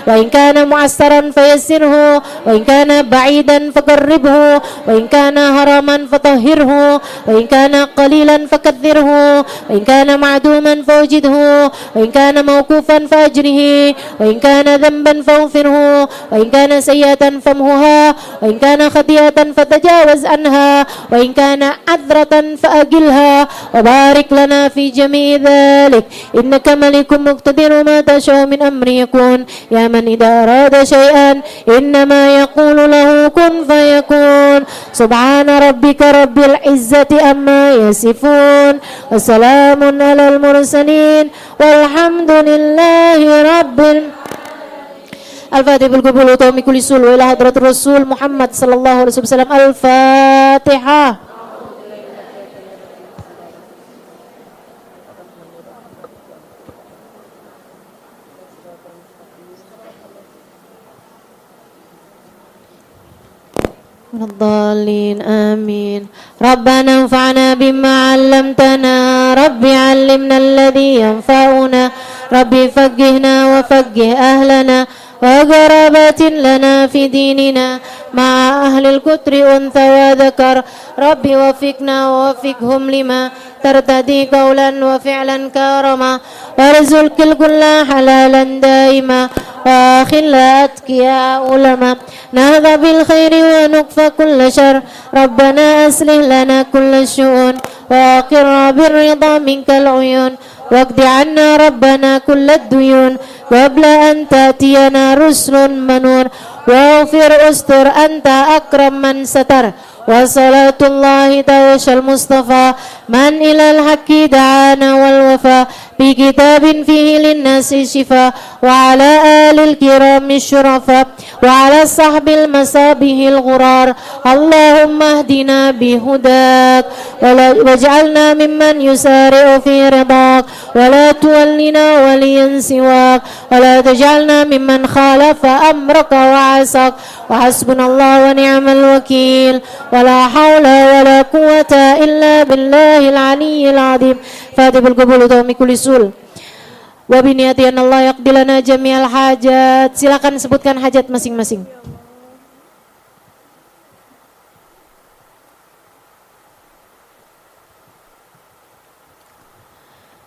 وإن كان معسرا فيسره وإن كان بعيدا فقربه وإن كان حراما فطهره وإن كان قليلا فكثره وإن كان معدوما فوجده وإن كان موقوفا فأجره وإن كان ذنبا فاغفره وإن كان سيئة فامحها وإن كان خطيئة فتجاوز عنها وإن كان عذرة فأجلها وبارك لنا في جميع ذلك إنك ملك مقتدر ما تشاء من أمر يكون يا من إذا أراد شيئا إنما يقول له كن فيكون سبحان ربك رب العزة أما يصفون وسلام على المرسلين والحمد لله رب الفاتحة بالقبول وتومي كل سول وإلى حضرة الرسول محمد صلى الله عليه وسلم الفاتحة. الضالين آمين. ربنا انفعنا بما علمتنا ربي علمنا الذي ينفعنا ربي فقهنا وفقه أهلنا وقرابات لنا في ديننا مع أهل الكتر أنثى وذكر ربي وفقنا ووفقهم لما ترتدي قولا وفعلا كرما وارزق الكل حلالا دائما وأخلا أتقياء علماء نهض بالخير ونكفى كل شر ربنا أصلح لنا كل الشؤون وأقر بالرضا منك العيون واقض عنا ربنا كل الديون قبل أن تأتينا رسل منور واغفر استر أنت أكرم من ستر وصلاة الله توشى المصطفى من إلى الحق دعانا والوفاء بكتاب فيه للناس شفاء وعلى آل الكرام الشرفاء وعلى الصحب المصابه الغرار اللهم اهدنا بهداك واجعلنا ممن يسارع في رضاك ولا تولنا وليا سواك ولا تجعلنا ممن خالف أمرك وعصاك وحسبنا الله ونعم الوكيل ولا حول ولا قوة إلا بالله العلي العظيم فاتب القبول دوmi kulli sul wa biniyati an Allah yaqdi lana jami'al hajat. Silakan sebutkan hajat masing-masing.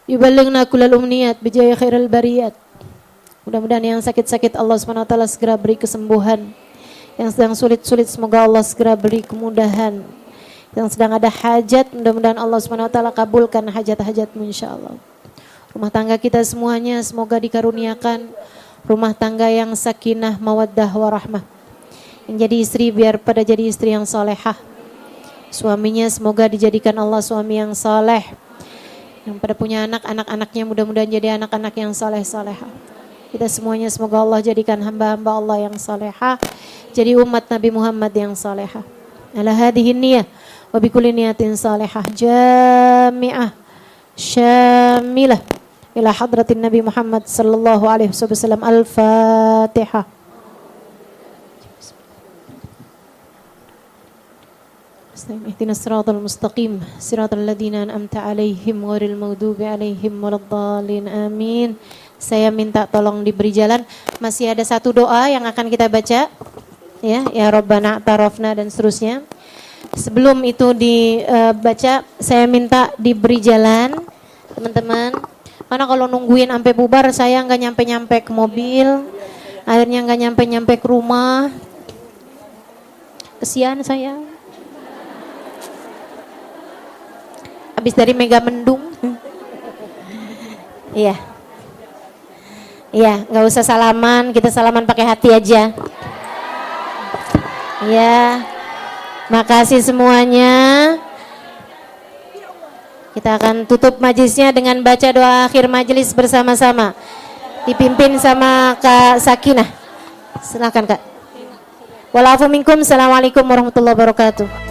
Yuballighna kullal umniyat bijaya khairil bariyat. Mudah-mudahan yang sakit-sakit Allah SWT segera beri kesembuhan. Yang sedang sulit-sulit semoga Allah segera beri kemudahan. Yang sedang ada hajat mudah-mudahan Allah SWT kabulkan hajat-hajatmu insyaallah. Rumah tangga kita semuanya semoga dikaruniakan rumah tangga yang sakinah mawaddah warahmah. Yang jadi istri biar pada jadi istri yang salehah. Suaminya semoga dijadikan Allah suami yang saleh. Yang pada punya anak-anaknya mudah-mudahan jadi anak-anak yang saleh-salehah. Kita semuanya semoga Allah jadikan hamba-hamba Allah yang salehah. Jadi umat Nabi Muhammad yang salehah. Ala hadhihi niyah wa bikulli niyatin salihah jami'ah syamilah ila hadratin Nabi Muhammad sallallahu alaihi wasallam. Al-Fatihah. Ihdinas siratal mustaqim siratal ladzina an'amta alaihim ghairil maghdubi alaihim waladdallin amin. Saya minta tolong diberi jalan. Masih ada satu doa yang akan kita baca. Ya Rabbana tarafna dan seterusnya. Sebelum itu dibaca, saya minta diberi jalan, teman-teman. Karena kalau nungguin sampai bubar, saya nggak nyampe-nyampe ke mobil, akhirnya nggak nyampe-nyampe ke rumah. Kesian saya. Habis dari Mega Mendung. Iya, nggak usah salaman, kita salaman pakai hati aja. Iya. Makasih semuanya. Kita akan tutup majlisnya dengan baca doa akhir majlis bersama-sama. Dipimpin sama Kak Sakinah. Silakan Kak. Walafu minkum. Assalamualaikum warahmatullahi wabarakatuh.